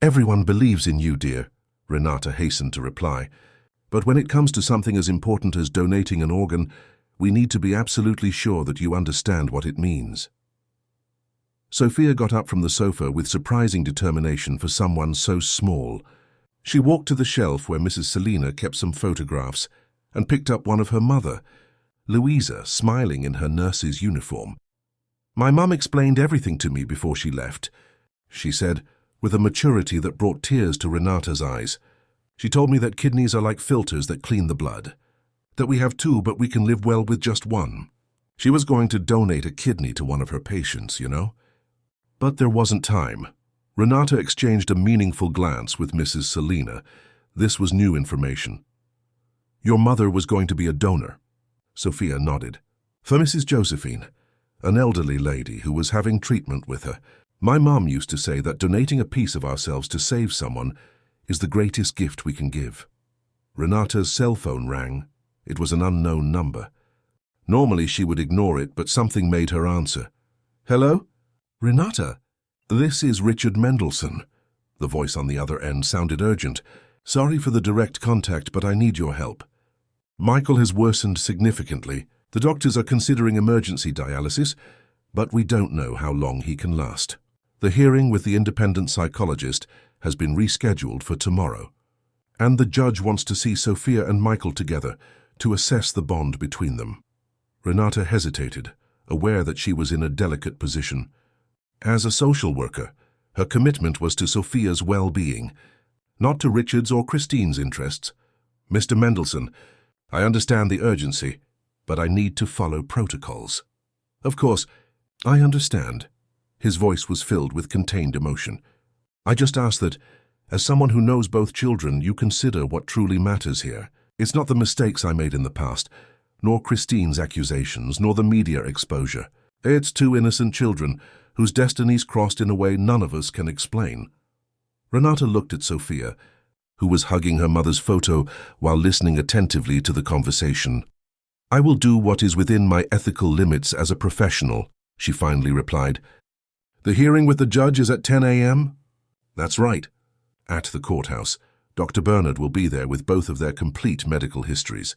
Everyone believes in you, dear, Renata hastened to reply. But when it comes to something as important as donating an organ, we need to be absolutely sure that you understand what it means. Sophia got up from the sofa with surprising determination for someone so small. She walked to the shelf where Mrs. Selina kept some photographs and picked up one of her mother, Louisa, smiling in her nurse's uniform. My mum explained everything to me before she left, she said, with a maturity that brought tears to Renata's eyes. She told me that kidneys are like filters that clean the blood, that we have two but we can live well with just one. She was going to donate a kidney to one of her patients, you know. But there wasn't time. Renata exchanged a meaningful glance with Mrs. Selina. This was new information. Your mother was going to be a donor. Sophia nodded. For Mrs. Josephine, an elderly lady who was having treatment with her. My mom used to say that donating a piece of ourselves to save someone is the greatest gift we can give. Renata's cell phone rang. It was an unknown number. Normally she would ignore it, but something made her answer. Hello? Renata, this is Richard Mendelssohn. The voice on the other end sounded urgent. Sorry for the direct contact, but I need your help. Michael has worsened significantly. The doctors are considering emergency dialysis, but we don't know how long he can last. The hearing with the independent psychologist has been rescheduled for tomorrow, and the judge wants to see Sophia and Michael together to assess the bond between them. Renata hesitated, aware that she was in a delicate position. As a social worker, her commitment was to Sophia's well-being, not to Richard's or Christine's interests. Mr. Mendelssohn, I understand the urgency, but I need to follow protocols. Of course, I understand. His voice was filled with contained emotion. I just ask that, as someone who knows both children, you consider what truly matters here. It's not the mistakes I made in the past, nor Christine's accusations, nor the media exposure. It's two innocent children whose destinies crossed in a way none of us can explain. Renata looked at Sophia, who was hugging her mother's photo while listening attentively to the conversation. I will do what is within my ethical limits as a professional, she finally replied. The hearing with the judge is at 10 a.m.? That's right. At the courthouse, Dr. Bernard will be there with both of their complete medical histories.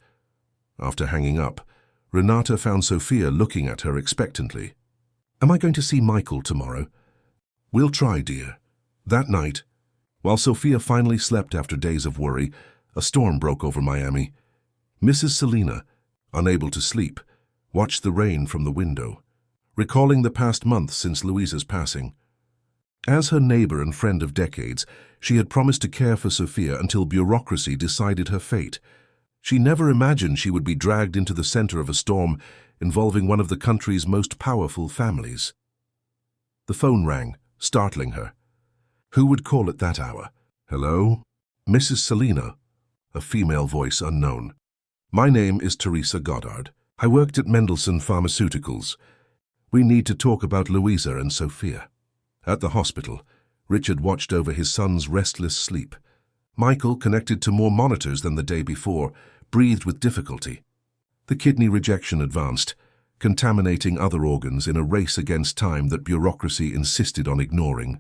After hanging up, Renata found Sophia looking at her expectantly. Am I going to see Michael tomorrow? We'll try, dear. That night, while Sophia finally slept after days of worry, a storm broke over Miami. Mrs. Selina, unable to sleep, watched the rain from the window, recalling the past month since Louisa's passing. As her neighbor and friend of decades, she had promised to care for Sophia until bureaucracy decided her fate. She never imagined she would be dragged into the center of a storm involving one of the country's most powerful families. The phone rang, startling her. Who would call at that hour? Hello? Mrs. Selina, a female voice unknown. My name is Teresa Goddard. I worked at Mendelssohn Pharmaceuticals. We need to talk about Louisa and Sophia. At the hospital, Richard watched over his son's restless sleep. Michael, connected to more monitors than the day before, breathed with difficulty. The kidney rejection advanced, contaminating other organs in a race against time that bureaucracy insisted on ignoring.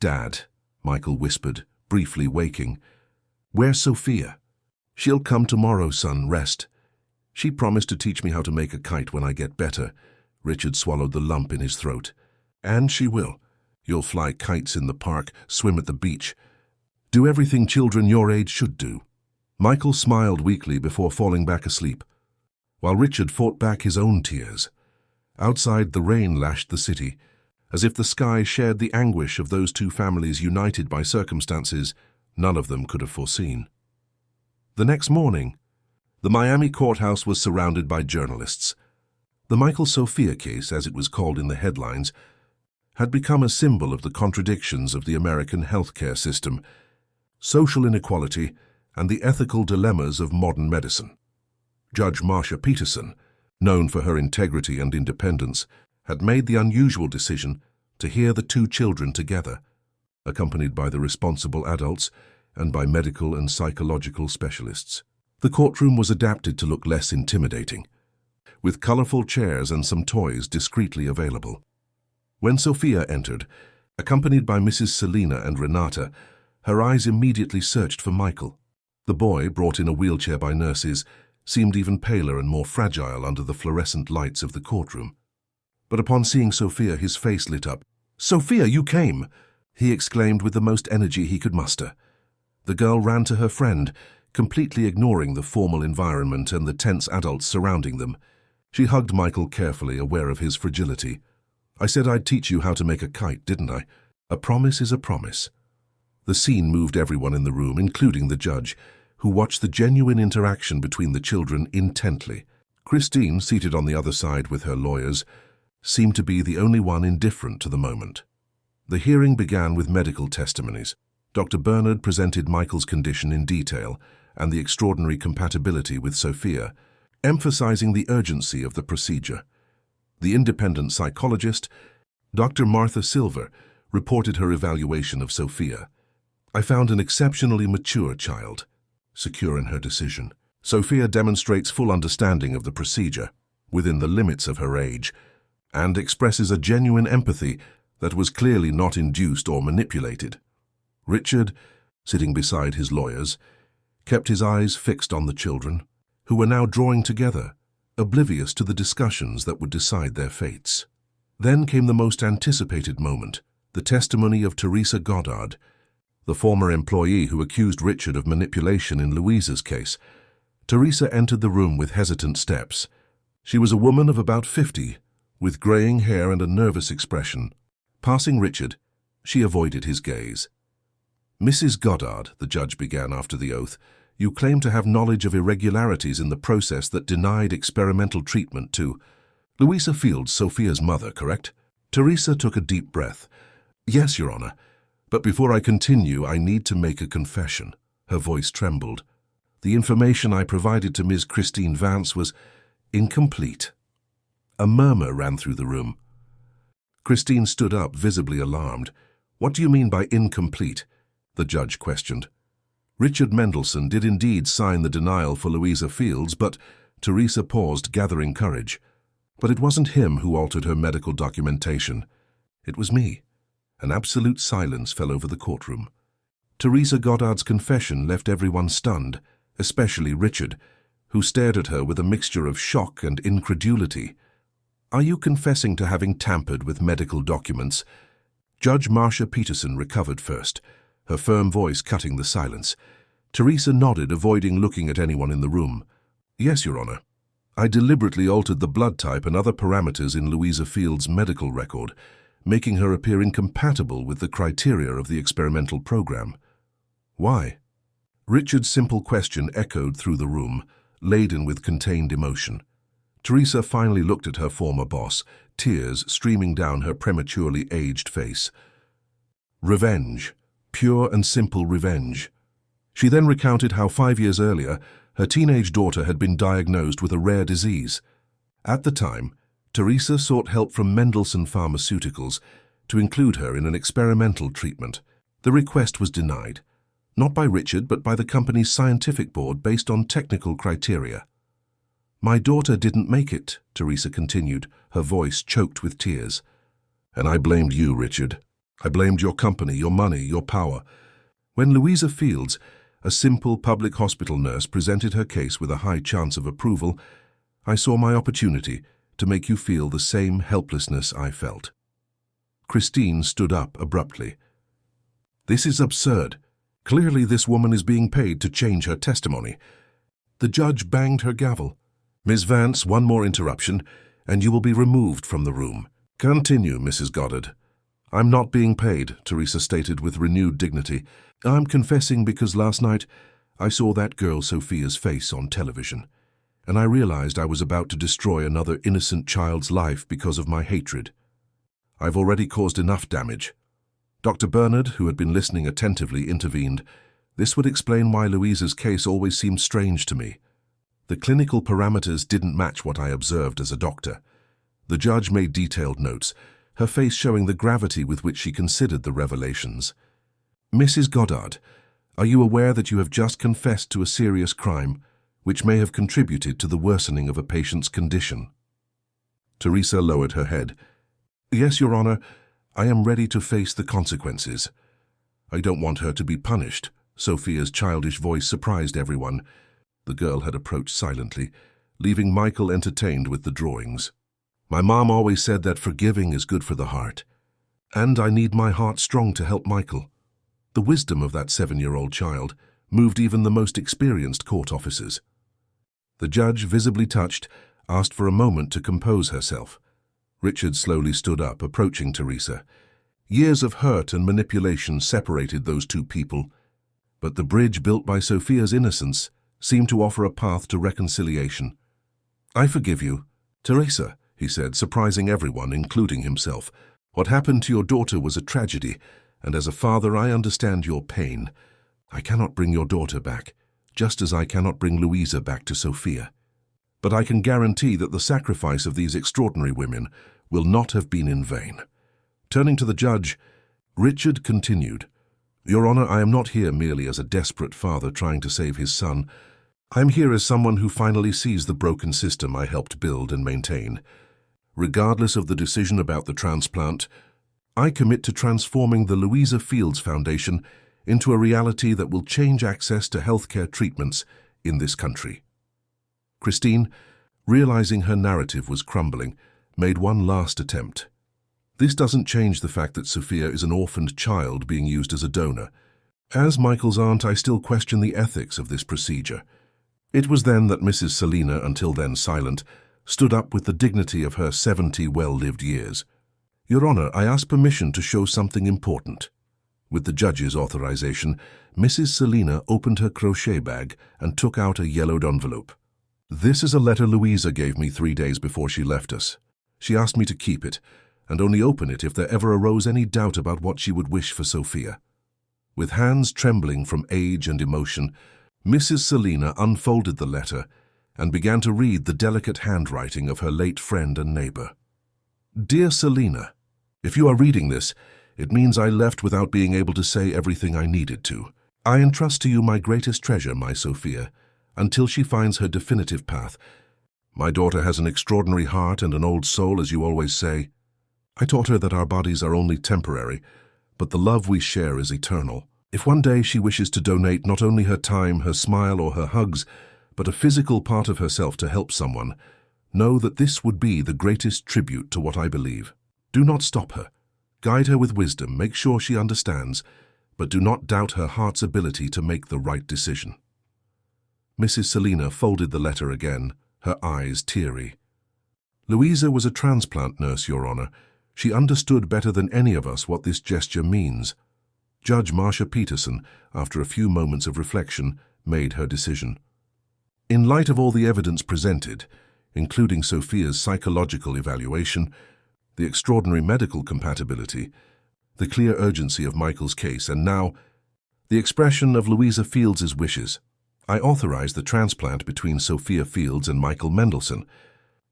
Dad, Michael whispered, briefly waking. Where's Sophia? She'll come tomorrow, son, rest. She promised to teach me how to make a kite when I get better. Richard swallowed the lump in his throat. And she will. You'll fly kites in the park, swim at the beach. Do everything children your age should do. Michael smiled weakly before falling back asleep, while Richard fought back his own tears. Outside, the rain lashed the city, as if the sky shared the anguish of those two families united by circumstances none of them could have foreseen. The next morning, the Miami courthouse was surrounded by journalists. The Michael Sophia case, as it was called in the headlines, had become a symbol of the contradictions of the American healthcare system, social inequality, and the ethical dilemmas of modern medicine. Judge Marsha Peterson, known for her integrity and independence, had made the unusual decision to hear the two children together, accompanied by the responsible adults and by medical and psychological specialists. The courtroom was adapted to look less intimidating, with colorful chairs and some toys discreetly available. When Sophia entered, accompanied by Mrs. Selina and Renata, her eyes immediately searched for Michael. The boy, brought in a wheelchair by nurses, seemed even paler and more fragile under the fluorescent lights of the courtroom. But upon seeing Sophia, his face lit up. "Sophia, you came!" he exclaimed with the most energy he could muster. The girl ran to her friend, completely ignoring the formal environment and the tense adults surrounding them. She hugged Michael carefully, aware of his fragility. "I said I'd teach you how to make a kite, didn't I? A promise is a promise." The scene moved everyone in the room, including the judge, who watched the genuine interaction between the children intently. Christine, seated on the other side with her lawyers, seemed to be the only one indifferent to the moment. The hearing began with medical testimonies. Dr. Bernard presented Michael's condition in detail and the extraordinary compatibility with Sophia, emphasizing the urgency of the procedure. The independent psychologist, Dr. Martha Silver, reported her evaluation of Sophia. "I found an exceptionally mature child, secure in her decision. Sophia demonstrates full understanding of the procedure, within the limits of her age, and expresses a genuine empathy that was clearly not induced or manipulated." Richard, sitting beside his lawyers, kept his eyes fixed on the children, who were now drawing together, oblivious to the discussions that would decide their fates. Then came the most anticipated moment, the testimony of Teresa Goddard, the former employee who accused Richard of manipulation in Louisa's case. Teresa entered the room with hesitant steps. She was a woman of about 50, with graying hair and a nervous expression. Passing Richard, she avoided his gaze. "Mrs. Goddard," the judge began after the oath, "you claim to have knowledge of irregularities in the process that denied experimental treatment to Louisa Fields, Sophia's mother, correct?" Teresa took a deep breath. "Yes, Your Honor. But before I continue, I need to make a confession." Her voice trembled. "The information I provided to Ms. Christine Vance was incomplete." A murmur ran through the room. Christine stood up, visibly alarmed. "What do you mean by incomplete?" the judge questioned. "Richard Mendelsohn did indeed sign the denial for Louisa Fields, but—" Teresa paused, gathering courage. "But it wasn't him who altered her medical documentation. It was me." An absolute silence fell over the courtroom. Teresa Goddard's confession left everyone stunned, especially Richard, who stared at her with a mixture of shock and incredulity. "Are you confessing to having tampered with medical documents?" Judge Marcia Peterson recovered first, her firm voice cutting the silence. Teresa nodded, avoiding looking at anyone in the room. "Yes, Your Honor. I deliberately altered the blood type and other parameters in Louisa Fields' medical record, making her appear incompatible with the criteria of the experimental program." "Why?" Richard's simple question echoed through the room, laden with contained emotion. Teresa finally looked at her former boss, tears streaming down her prematurely aged face. Revenge. Pure and simple revenge. She then recounted how 5 years earlier, her teenage daughter had been diagnosed with a rare disease. At the time, Teresa sought help from Mendelsohn Pharmaceuticals to include her in an experimental treatment. The request was denied, not by Richard but by the company's scientific board based on technical criteria. "My daughter didn't make it," Teresa continued, her voice choked with tears. "And I blamed you, Richard. I blamed your company, your money, your power. When Louisa Fields, a simple public hospital nurse, presented her case with a high chance of approval, I saw my opportunity to make you feel the same helplessness I felt." Christine stood up abruptly. "This is absurd. Clearly this woman is being paid to change her testimony." The judge banged her gavel. "Ms. Vance, one more interruption, and you will be removed from the room." "Continue, Mrs. Goddard." "I'm not being paid," Teresa stated with renewed dignity. "I'm confessing because last night I saw that girl Sophia's face on television, and I realized I was about to destroy another innocent child's life because of my hatred. I've already caused enough damage." Dr. Bernard, who had been listening attentively, intervened. "This would explain why Louisa's case always seemed strange to me. The clinical parameters didn't match what I observed as a doctor." The judge made detailed notes, her face showing the gravity with which she considered the revelations. "Mrs. Goddard, are you aware that you have just confessed to a serious crime, which may have contributed to the worsening of a patient's condition?" Teresa lowered her head. "Yes, Your Honor, I am ready to face the consequences." "I don't want her to be punished." Sophia's childish voice surprised everyone. The girl had approached silently, leaving Michael entertained with the drawings. "My mom always said that forgiving is good for the heart. And I need my heart strong to help Michael." The wisdom of that 7-year-old child moved even the most experienced court officers. The judge, visibly touched, asked for a moment to compose herself. Richard slowly stood up, approaching Teresa. Years of hurt and manipulation separated those two people, but the bridge built by Sophia's innocence seemed to offer a path to reconciliation. "I forgive you, Teresa," he said, surprising everyone, including himself. "What happened to your daughter was a tragedy, and as a father I understand your pain. I cannot bring your daughter back, just as I cannot bring Louisa back to Sophia. But I can guarantee that the sacrifice of these extraordinary women will not have been in vain." Turning to the judge, Richard continued, "Your Honor, I am not here merely as a desperate father trying to save his son. I am here as someone who finally sees the broken system I helped build and maintain. Regardless of the decision about the transplant, I commit to transforming the Louisa Fields Foundation into a reality that will change access to healthcare treatments in this country." Christine, realizing her narrative was crumbling, made one last attempt. This doesn't change the fact that Sophia is an orphaned child being used as a donor. As Michael's aunt, I still question the ethics of this procedure. It was then that Mrs. Selina, until then silent, stood up with the dignity of her 70 well-lived years. Your Honor, I ask permission to show something important. With the judge's authorization, Mrs. Selina opened her crochet bag and took out a yellowed envelope. This is a letter Louisa gave me 3 days before she left us. She asked me to keep it, and only open it if there ever arose any doubt about what she would wish for Sophia. With hands trembling from age and emotion, Mrs. Selina unfolded the letter and began to read the delicate handwriting of her late friend and neighbor. Dear Selina, if you are reading this, it means I left without being able to say everything I needed to. I entrust to you my greatest treasure, my Sophia, until she finds her definitive path. My daughter has an extraordinary heart and an old soul, as you always say. I taught her that our bodies are only temporary, but the love we share is eternal. If one day she wishes to donate not only her time, her smile, or her hugs, but a physical part of herself to help someone, know that this would be the greatest tribute to what I believe. Do not stop her. Guide her with wisdom, make sure she understands, but do not doubt her heart's ability to make the right decision. Mrs. Selina folded the letter again, her eyes teary. Louisa was a transplant nurse, Your Honor. She understood better than any of us what this gesture means. Judge Marcia Peterson, after a few moments of reflection, made her decision. In light of all the evidence presented, including Sophia's psychological evaluation, the extraordinary medical compatibility, the clear urgency of Michael's case, and now the expression of Louisa Fields' wishes, I authorize the transplant between Sophia Fields and Michael Mendelsohn,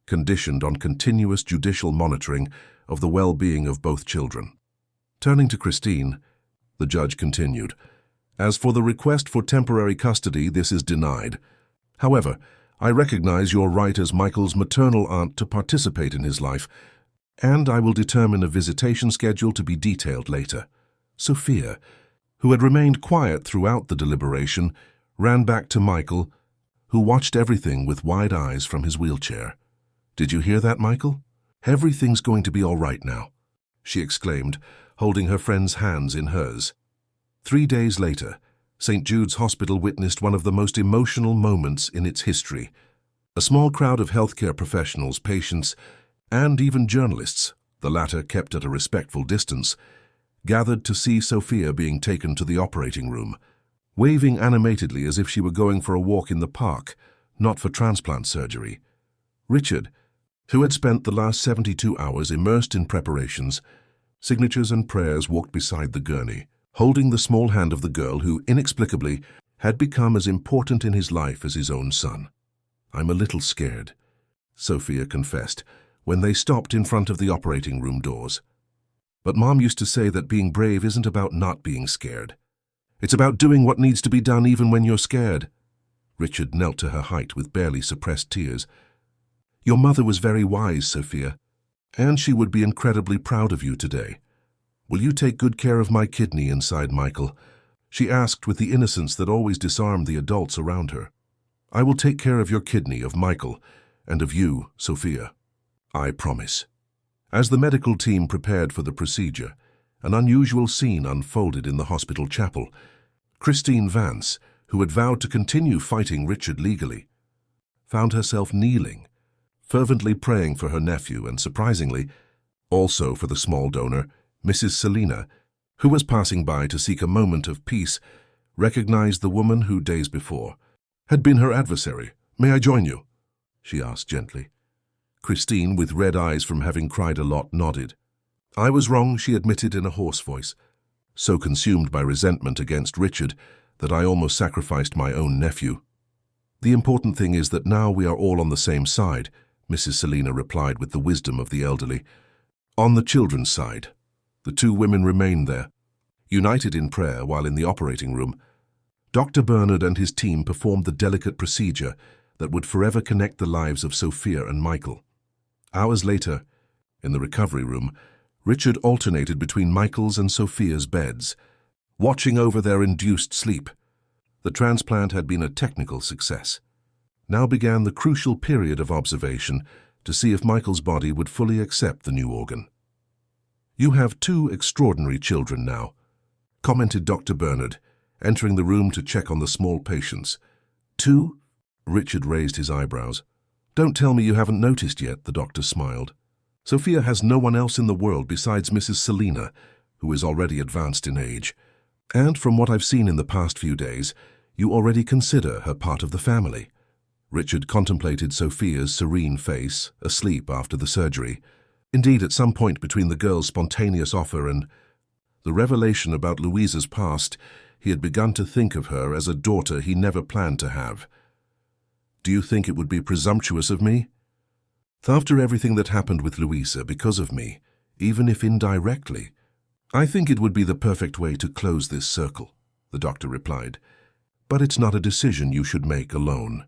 conditioned on continuous judicial monitoring of the well-being of both children. Turning to Christine, the judge continued, As for the request for temporary custody, this is denied. However, I recognize your right as Michael's maternal aunt to participate in his life, and I will determine a visitation schedule to be detailed later. Sophia, who had remained quiet throughout the deliberation, ran back to Michael, who watched everything with wide eyes from his wheelchair. Did you hear that, Michael? Everything's going to be all right now, she exclaimed, holding her friend's hands in hers. 3 days later, St. Jude's Hospital witnessed one of the most emotional moments in its history. A small crowd of healthcare professionals, patients, and even journalists, the latter kept at a respectful distance, gathered to see Sophia being taken to the operating room, waving animatedly as if she were going for a walk in the park, not for transplant surgery. Richard, who had spent the last 72 hours immersed in preparations, signatures and prayers, walked beside the gurney, holding the small hand of the girl who, inexplicably, had become as important in his life as his own son. I'm a little scared, Sophia confessed, when they stopped in front of the operating room doors. But Mom used to say that being brave isn't about not being scared. It's about doing what needs to be done even when you're scared. Richard knelt to her height with barely suppressed tears. Your mother was very wise, Sophia, and she would be incredibly proud of you today. Will you take good care of my kidney inside Michael? She asked with the innocence that always disarmed the adults around her. I will take care of your kidney, of Michael, and of you, Sophia. I promise. As the medical team prepared for the procedure, an unusual scene unfolded in the hospital chapel. Christine Vance, who had vowed to continue fighting Richard legally, found herself kneeling, fervently praying for her nephew and, surprisingly, also for the small donor, Mrs. Selina, who was passing by to seek a moment of peace, recognized the woman who, days before, had been her adversary. May I join you? She asked gently. Christine, with red eyes from having cried a lot, nodded. I was wrong, she admitted in a hoarse voice, so consumed by resentment against Richard that I almost sacrificed my own nephew. The important thing is that now we are all on the same side, Mrs. Selina replied with the wisdom of the elderly. On the children's side. The two women remained there, united in prayer while in the operating room. Dr. Bernard and his team performed the delicate procedure that would forever connect the lives of Sophia and Michael. Hours later, in the recovery room, Richard alternated between Michael's and Sophia's beds, watching over their induced sleep. The transplant had been a technical success. Now began the crucial period of observation to see if Michael's body would fully accept the new organ. "You have two extraordinary children now," commented Dr. Bernard, entering the room to check on the small patients. "Two?" Richard raised his eyebrows. "Don't tell me you haven't noticed yet," the doctor smiled. "Sophia has no one else in the world besides Mrs. Selina, who is already advanced in age. And from what I've seen in the past few days, you already consider her part of the family." Richard contemplated Sophia's serene face, asleep after the surgery. Indeed, at some point between the girl's spontaneous offer and the revelation about Louisa's past, he had begun to think of her as a daughter he never planned to have. "Do you think it would be presumptuous of me?" "After everything that happened with Louisa because of me, even if indirectly, I think it would be the perfect way to close this circle," the doctor replied. "But it's not a decision you should make alone.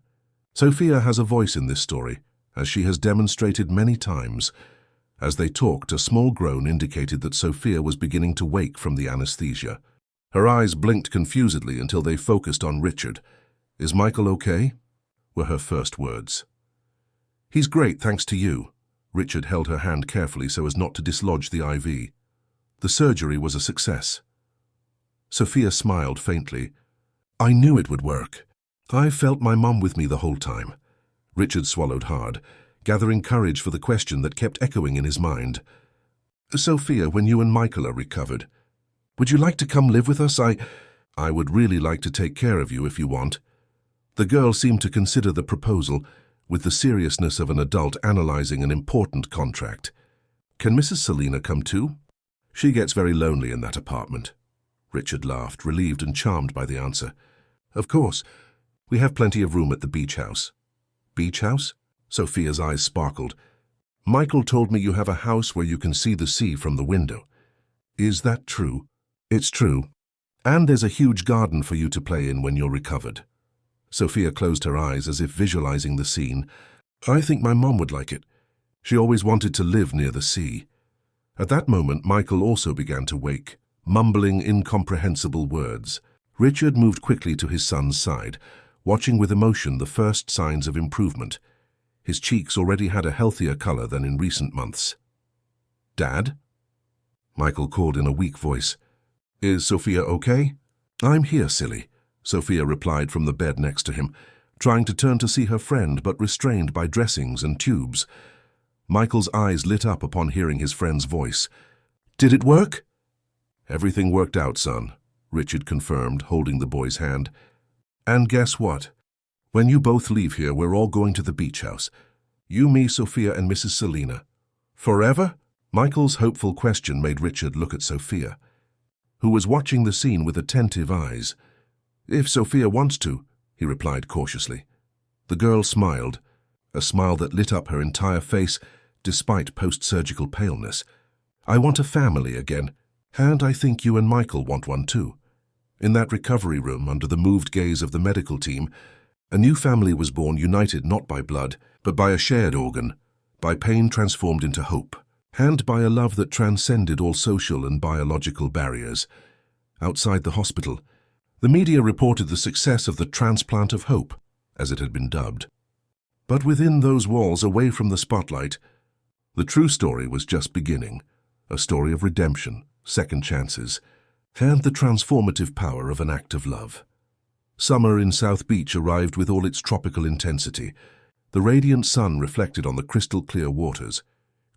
Sophia has a voice in this story, as she has demonstrated many times." As they talked, a small groan indicated that Sophia was beginning to wake from the anesthesia. Her eyes blinked confusedly until they focused on Richard. "Is Michael okay?" were her first words. "He's great, thanks to you." Richard held her hand carefully so as not to dislodge the IV. "The surgery was a success." Sophia smiled faintly. "I knew it would work. I felt my mum with me the whole time." Richard swallowed hard, gathering courage for the question that kept echoing in his mind. "Sophia, when you and Michael are recovered, would you like to come live with us? I would really like to take care of you if you want." The girl seemed to consider the proposal with the seriousness of an adult analyzing an important contract. "Can Mrs. Selina come too?" "She gets very lonely in that apartment." Richard laughed, relieved and charmed by the answer. "Of course. We have plenty of room at the beach house." "Beach house?" Sophia's eyes sparkled. "Michael told me you have a house where you can see the sea from the window. Is that true?" "It's true. And there's a huge garden for you to play in when you're recovered." Sophia closed her eyes as if visualizing the scene. "I think my mom would like it. She always wanted to live near the sea." At that moment, Michael also began to wake, mumbling incomprehensible words. Richard moved quickly to his son's side, watching with emotion the first signs of improvement. His cheeks already had a healthier color than in recent months. "Dad?" Michael called in a weak voice. "Is Sophia okay?" "I'm here, silly," Sophia replied from the bed next to him, trying to turn to see her friend but restrained by dressings and tubes. Michael's eyes lit up upon hearing his friend's voice. "Did it work?" "Everything worked out, son," Richard confirmed, holding the boy's hand. "And guess what? When you both leave here, we're all going to the beach house. You, me, Sophia, and Mrs. Selina. Forever?" Michael's hopeful question made Richard look at Sophia, who was watching the scene with attentive eyes. "If Sophia wants to," he replied cautiously. The girl smiled, a smile that lit up her entire face despite post-surgical paleness. "I want a family again, and I think you and Michael want one too." In that recovery room, under the moved gaze of the medical team, a new family was born, united not by blood, but by a shared organ, by pain transformed into hope, and by a love that transcended all social and biological barriers. Outside the hospital, the media reported the success of the transplant of hope, as it had been dubbed. But within those walls, away from the spotlight, the true story was just beginning, a story of redemption, second chances, and the transformative power of an act of love. Summer in South Beach arrived with all its tropical intensity. The radiant sun reflected on the crystal-clear waters,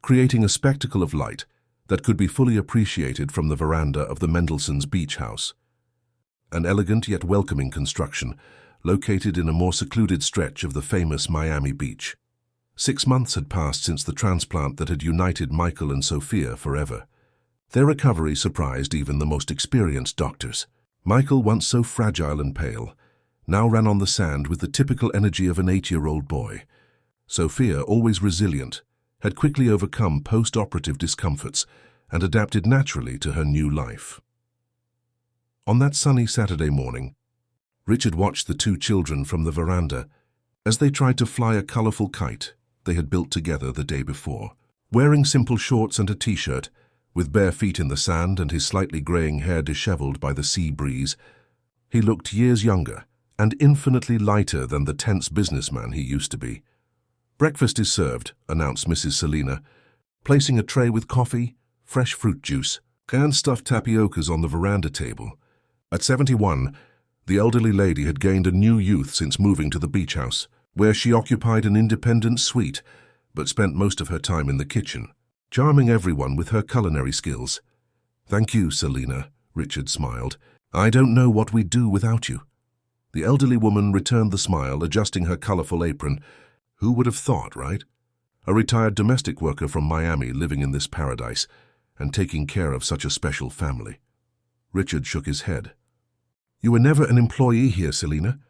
creating a spectacle of light that could be fully appreciated from the veranda of the Mendelssohn's beach house. An elegant yet welcoming construction, located in a more secluded stretch of the famous Miami beach. 6 months had passed since the transplant that had united Michael and Sophia forever. Their recovery surprised even the most experienced doctors. Michael, once so fragile and pale, now ran on the sand with the typical energy of an 8-year-old boy. Sophia, always resilient, had quickly overcome post-operative discomforts and adapted naturally to her new life. On that sunny Saturday morning, Richard watched the two children from the veranda as they tried to fly a colorful kite they had built together the day before. Wearing simple shorts and a t-shirt, with bare feet in the sand and his slightly graying hair disheveled by the sea breeze, he looked years younger and infinitely lighter than the tense businessman he used to be. "Breakfast is served," announced Mrs. Selina, placing a tray with coffee, fresh fruit juice, and stuffed tapiocas on the veranda table. At 71, the elderly lady had gained a new youth since moving to the beach house, where she occupied an independent suite, but spent most of her time in the kitchen, charming everyone with her culinary skills. "Thank you, Selina," Richard smiled. "I don't know what we'd do without you." The elderly woman returned the smile, adjusting her colorful apron. Who would have thought, right? A retired domestic worker from Miami living in this paradise and taking care of such a special family. Richard shook his head. "You were never an employee here, Selina.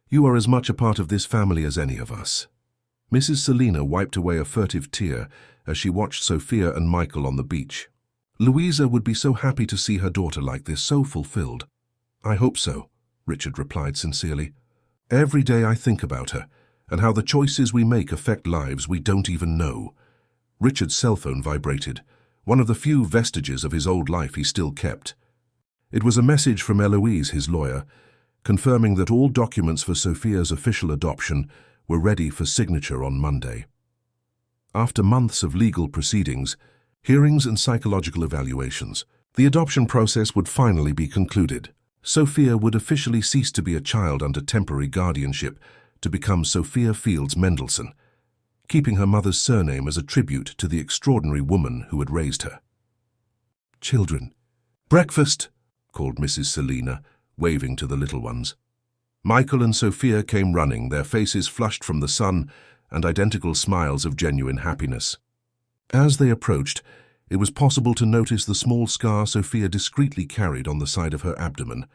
You are as much a part of this family as any of us." Mrs. Selina wiped away a furtive tear as she watched Sophia and Michael on the beach. "Louisa would be so happy to see her daughter like this, so fulfilled." "I hope so," Richard replied sincerely. "Every day I think about her, and how the choices we make affect lives we don't even know." Richard's cell phone vibrated, one of the few vestiges of his old life he still kept. It was a message from Eloise, his lawyer, confirming that all documents for Sophia's official adoption were ready for signature on Monday. After months of legal proceedings, hearings and psychological evaluations, the adoption process would finally be concluded. Sophia would officially cease to be a child under temporary guardianship to become Sophia Fields Mendelssohn, keeping her mother's surname as a tribute to the extraordinary woman who had raised her. "Children, breakfast!" called Mrs. Selina, waving to the little ones. Michael and Sophia came running, their faces flushed from the sun and identical smiles of genuine happiness. As they approached, it was possible to notice the small scar Sophia discreetly carried on the side of her abdomen,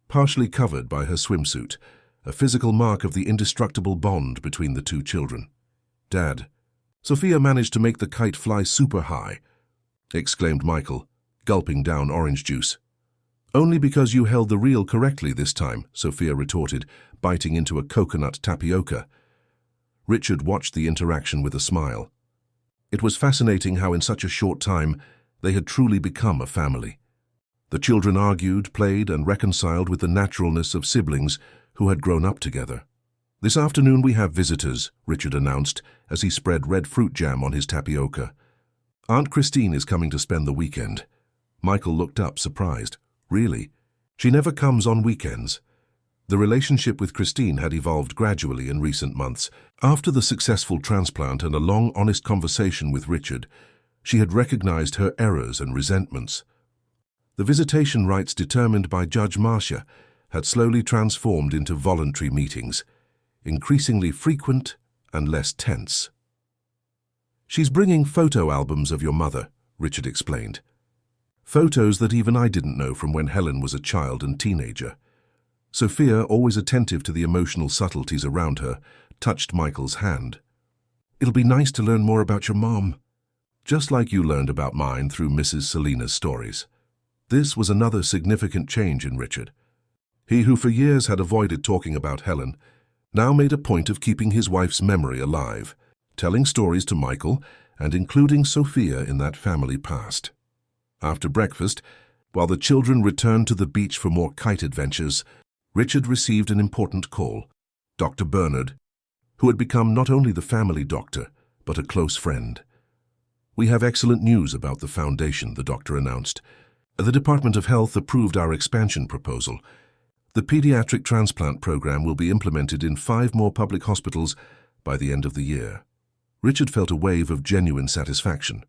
partially covered by her swimsuit, a physical mark of the indestructible bond between the two children. "Dad, Sophia managed to make the kite fly super high," exclaimed Michael, gulping down orange juice. "Only because you held the reel correctly this time," Sophia retorted, biting into a coconut tapioca. Richard watched the interaction with a smile. It was fascinating how in such a short time they had truly become a family. The children argued, played, and reconciled with the naturalness of siblings who had grown up together. "This afternoon we have visitors," Richard announced as he spread red fruit jam on his tapioca. "Aunt Christine is coming to spend the weekend." Michael looked up, surprised. "Really? She never comes on weekends." The relationship with Christine had evolved gradually in recent months. After the successful transplant and a long, honest conversation with Richard, she had recognized her errors and resentments. The visitation rites determined by Judge Marcia had slowly transformed into voluntary meetings, increasingly frequent and less tense. "She's bringing photo albums of your mother," Richard explained. "Photos that even I didn't know from when Helen was a child and teenager." Sophia, always attentive to the emotional subtleties around her, touched Michael's hand. "It'll be nice to learn more about your mom, just like you learned about mine through Mrs. Selina's stories." This was another significant change in Richard. He who for years had avoided talking about Helen now made a point of keeping his wife's memory alive, telling stories to Michael and including Sophia in that family past. After breakfast, while the children returned to the beach for more kite adventures, Richard received an important call. Dr. Bernard, who had become not only the family doctor, but a close friend. "We have excellent news about the foundation," the doctor announced. "The Department of Health approved our expansion proposal. The pediatric transplant program will be implemented in 5 more public hospitals by the end of the year." Richard felt a wave of genuine satisfaction.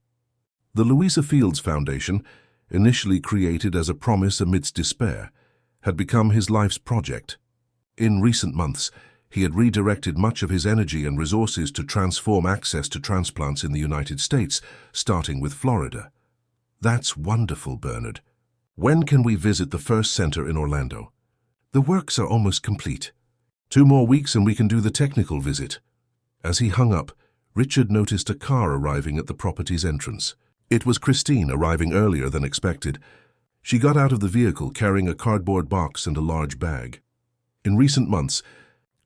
The Louisa Fields Foundation, initially created as a promise amidst despair, had become his life's project. In recent months, he had redirected much of his energy and resources to transform access to transplants in the United States, starting with Florida. "That's wonderful, Bernard. When can we visit the first center in Orlando?" "The works are almost complete. 2 more weeks and we can do the technical visit." As he hung up, Richard noticed a car arriving at the property's entrance. It was Christine, arriving earlier than expected. She got out of the vehicle carrying a cardboard box and a large bag. In recent months,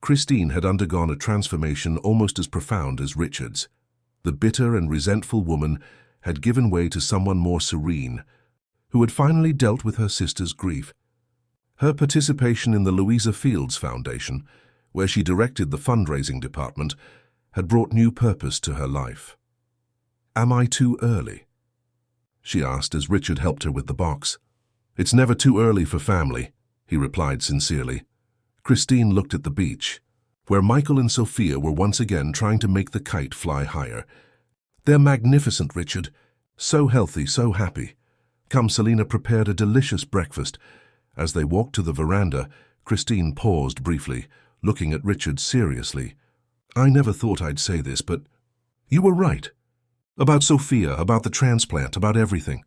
Christine had undergone a transformation almost as profound as Richard's. The bitter and resentful woman had given way to someone more serene, who had finally dealt with her sister's grief. Her participation in the Louisa Fields Foundation, where she directed the fundraising department, had brought new purpose to her life. "Am I too early?" she asked as Richard helped her with the box. "It's never too early for family," he replied sincerely. Christine looked at the beach, where Michael and Sophia were once again trying to make the kite fly higher. "They're magnificent, Richard. So healthy, so happy." Come, Selina prepared a delicious breakfast. As they walked to the veranda, Christine paused briefly, looking at Richard seriously. "I never thought I'd say this, but you were right. About Sophia, about the transplant, about everything.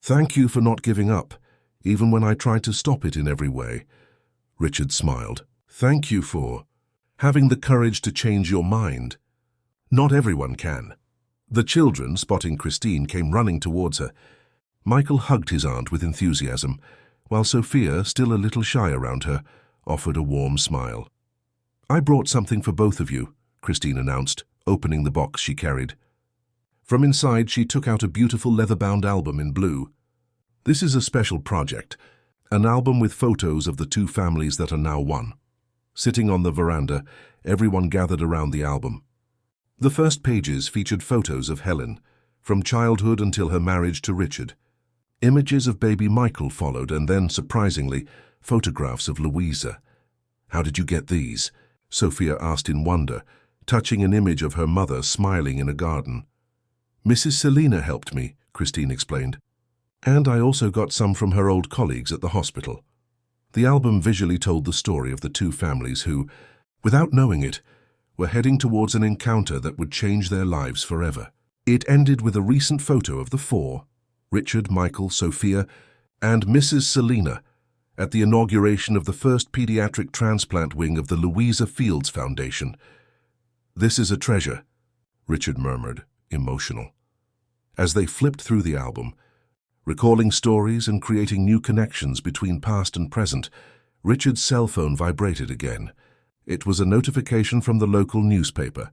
Thank you for not giving up, even when I tried to stop it in every way." Richard smiled. "Thank you for having the courage to change your mind. Not everyone can." The children, spotting Christine, came running towards her. Michael hugged his aunt with enthusiasm, while Sophia, still a little shy around her, offered a warm smile. "I brought something for both of you," Christine announced, opening the box she carried. From inside, she took out a beautiful leather-bound album in blue. "This is a special project, an album with photos of the two families that are now one." Sitting on the veranda, everyone gathered around the album. The first pages featured photos of Helen, from childhood until her marriage to Richard. Images of baby Michael followed, and then, surprisingly, photographs of Louisa. "How did you get these?" Sophia asked in wonder, touching an image of her mother smiling in a garden. "Mrs. Selina helped me," Christine explained. "And I also got some from her old colleagues at the hospital." The album visually told the story of the two families who, without knowing it, were heading towards an encounter that would change their lives forever. It ended with a recent photo of the four, Richard, Michael, Sophia, and Mrs. Selina, at the inauguration of the first pediatric transplant wing of the Louisa Fields Foundation. "This is a treasure," Richard murmured, emotional. As they flipped through the album, recalling stories and creating new connections between past and present, Richard's cell phone vibrated again. It was a notification from the local newspaper.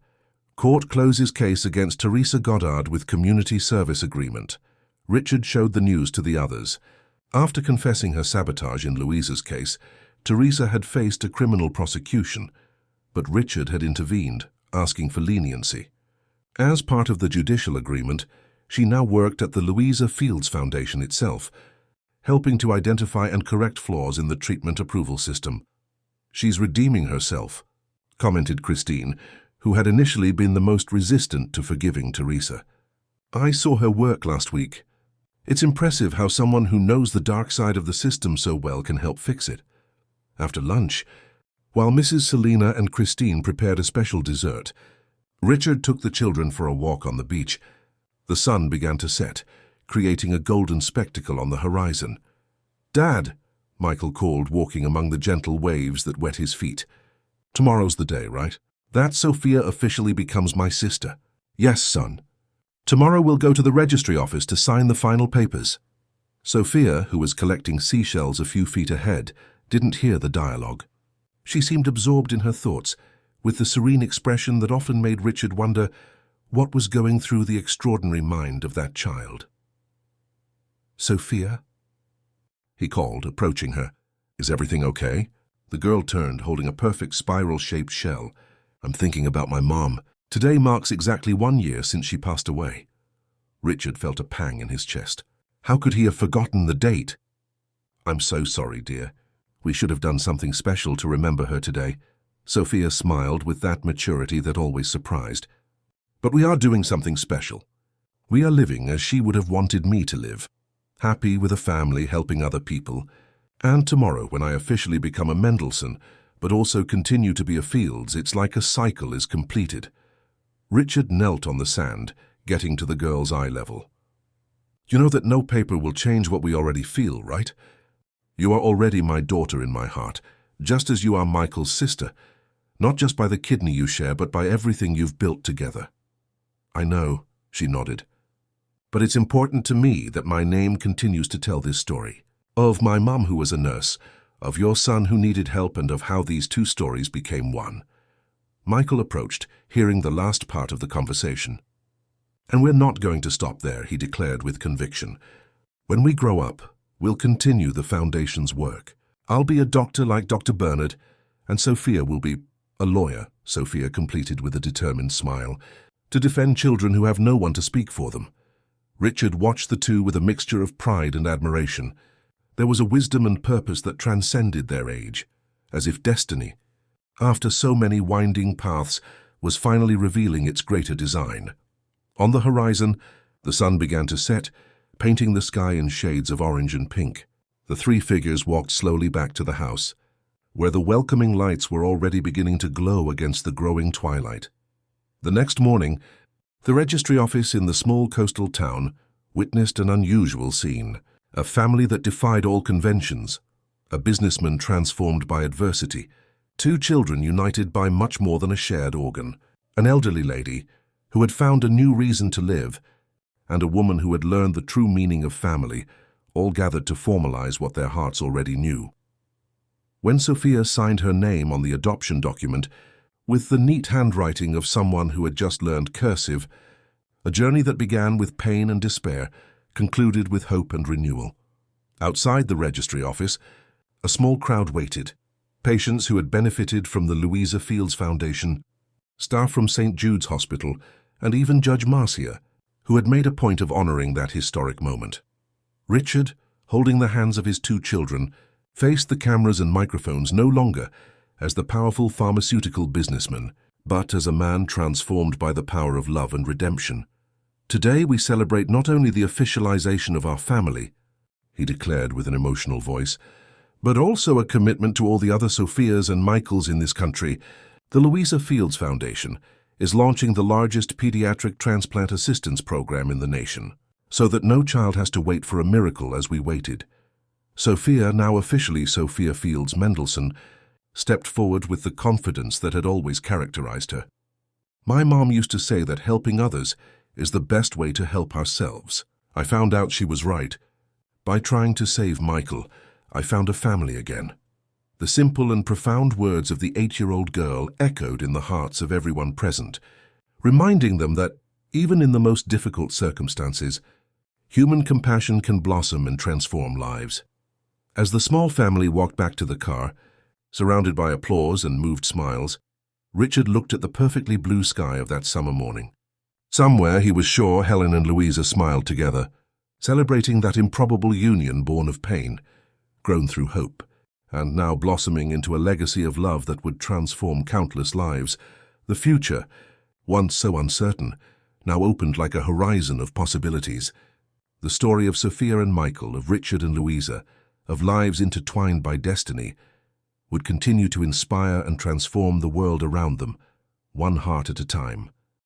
"Court closes case against Teresa Goddard with community service agreement." Richard showed the news to the others. After confessing her sabotage in Louisa's case, Teresa had faced a criminal prosecution, but Richard had intervened, asking for leniency. As part of the judicial agreement, she now worked at the Louisa Fields Foundation itself, helping to identify and correct flaws in the treatment approval system. "She's redeeming herself," commented Christine, who had initially been the most resistant to forgiving Teresa. "I saw her work last week. It's impressive how someone who knows the dark side of the system so well can help fix it." After lunch, while Mrs. Selina and Christine prepared a special dessert, Richard took the children for a walk on the beach. The sun began to set, creating a golden spectacle on the horizon. "Dad," Michael called, walking among the gentle waves that wet his feet. "Tomorrow's the day, right? That Sophia officially becomes my sister." "Yes, son. Tomorrow we'll go to the registry office to sign the final papers." Sophia, who was collecting seashells a few feet ahead, didn't hear the dialogue. She seemed absorbed in her thoughts, with the serene expression that often made Richard wonder what was going through the extraordinary mind of that child. "Sophia?" he called, approaching her. "Is everything okay?" The girl turned, holding a perfect spiral-shaped shell. "I'm thinking about my mom. Today marks exactly 1 year since she passed away." Richard felt a pang in his chest. How could he have forgotten the date? "I'm so sorry, dear. We should have done something special to remember her today." Sophia smiled with that maturity that always surprised. "But we are doing something special. We are living as she would have wanted me to live, happy with a family, helping other people. And tomorrow, when I officially become a Mendelssohn, but also continue to be a Fields, it's like a cycle is completed." Richard knelt on the sand, getting to the girl's eye level. "You know that no paper will change what we already feel, right? You are already my daughter in my heart, just as you are Michael's sister, not just by the kidney you share, but by everything you've built together." "I know," she nodded. "But it's important to me that my name continues to tell this story. Of my mom who was a nurse, of your son who needed help, and of how these two stories became one." Michael approached, hearing the last part of the conversation. "And we're not going to stop there," he declared with conviction. "When we grow up, we'll continue the Foundation's work. I'll be a doctor like Dr. Bernard, and Sophia will be a lawyer, Sophia completed with a determined smile, to defend children who have no one to speak for them. Richard watched the two with a mixture of pride and admiration. There was a wisdom and purpose that transcended their age, as if destiny, after so many winding paths, was finally revealing its greater design. On the horizon, the sun began to set, painting the sky in shades of orange and pink. The three figures walked slowly back to the house, where the welcoming lights were already beginning to glow against the growing twilight. The next morning, the registry office in the small coastal town witnessed an unusual scene. A family that defied all conventions, a businessman transformed by adversity, two children united by much more than a shared organ, an elderly lady who had found a new reason to live, and a woman who had learned the true meaning of family, all gathered to formalize what their hearts already knew. When Sophia signed her name on the adoption document, with the neat handwriting of someone who had just learned cursive, a journey that began with pain and despair concluded with hope and renewal. Outside the registry office, a small crowd waited. Patients who had benefited from the Louisa Fields Foundation, staff from St. Jude's Hospital, and even Judge Marcia, who had made a point of honoring that historic moment. Richard, holding the hands of his two children, faced the cameras and microphones no longer as the powerful pharmaceutical businessman, but as a man transformed by the power of love and redemption. Today we celebrate not only the officialization of our family, he declared with an emotional voice, but also a commitment to all the other Sophias and Michaels in this country. The Louisa Fields Foundation is launching the largest pediatric transplant assistance program in the nation, so that no child has to wait for a miracle as we waited. Sophia, now officially Sophia Fields Mendelssohn, stepped forward with the confidence that had always characterized her. My mom used to say that helping others is the best way to help ourselves. I found out she was right. By trying to save Michael, I found a family again. The simple and profound words of the 8-year-old girl echoed in the hearts of everyone present, reminding them that, even in the most difficult circumstances, human compassion can blossom and transform lives. As the small family walked back to the car, surrounded by applause and moved smiles, Richard looked at the perfectly blue sky of that summer morning. Somewhere, he was sure, Helen and Louisa smiled together, celebrating that improbable union born of pain, grown through hope, and now blossoming into a legacy of love that would transform countless lives. The future, once so uncertain, now opened like a horizon of possibilities. The story of Sophia and Michael, of Richard and Louisa, of lives intertwined by destiny, would continue to inspire and transform the world around them, one heart at a time.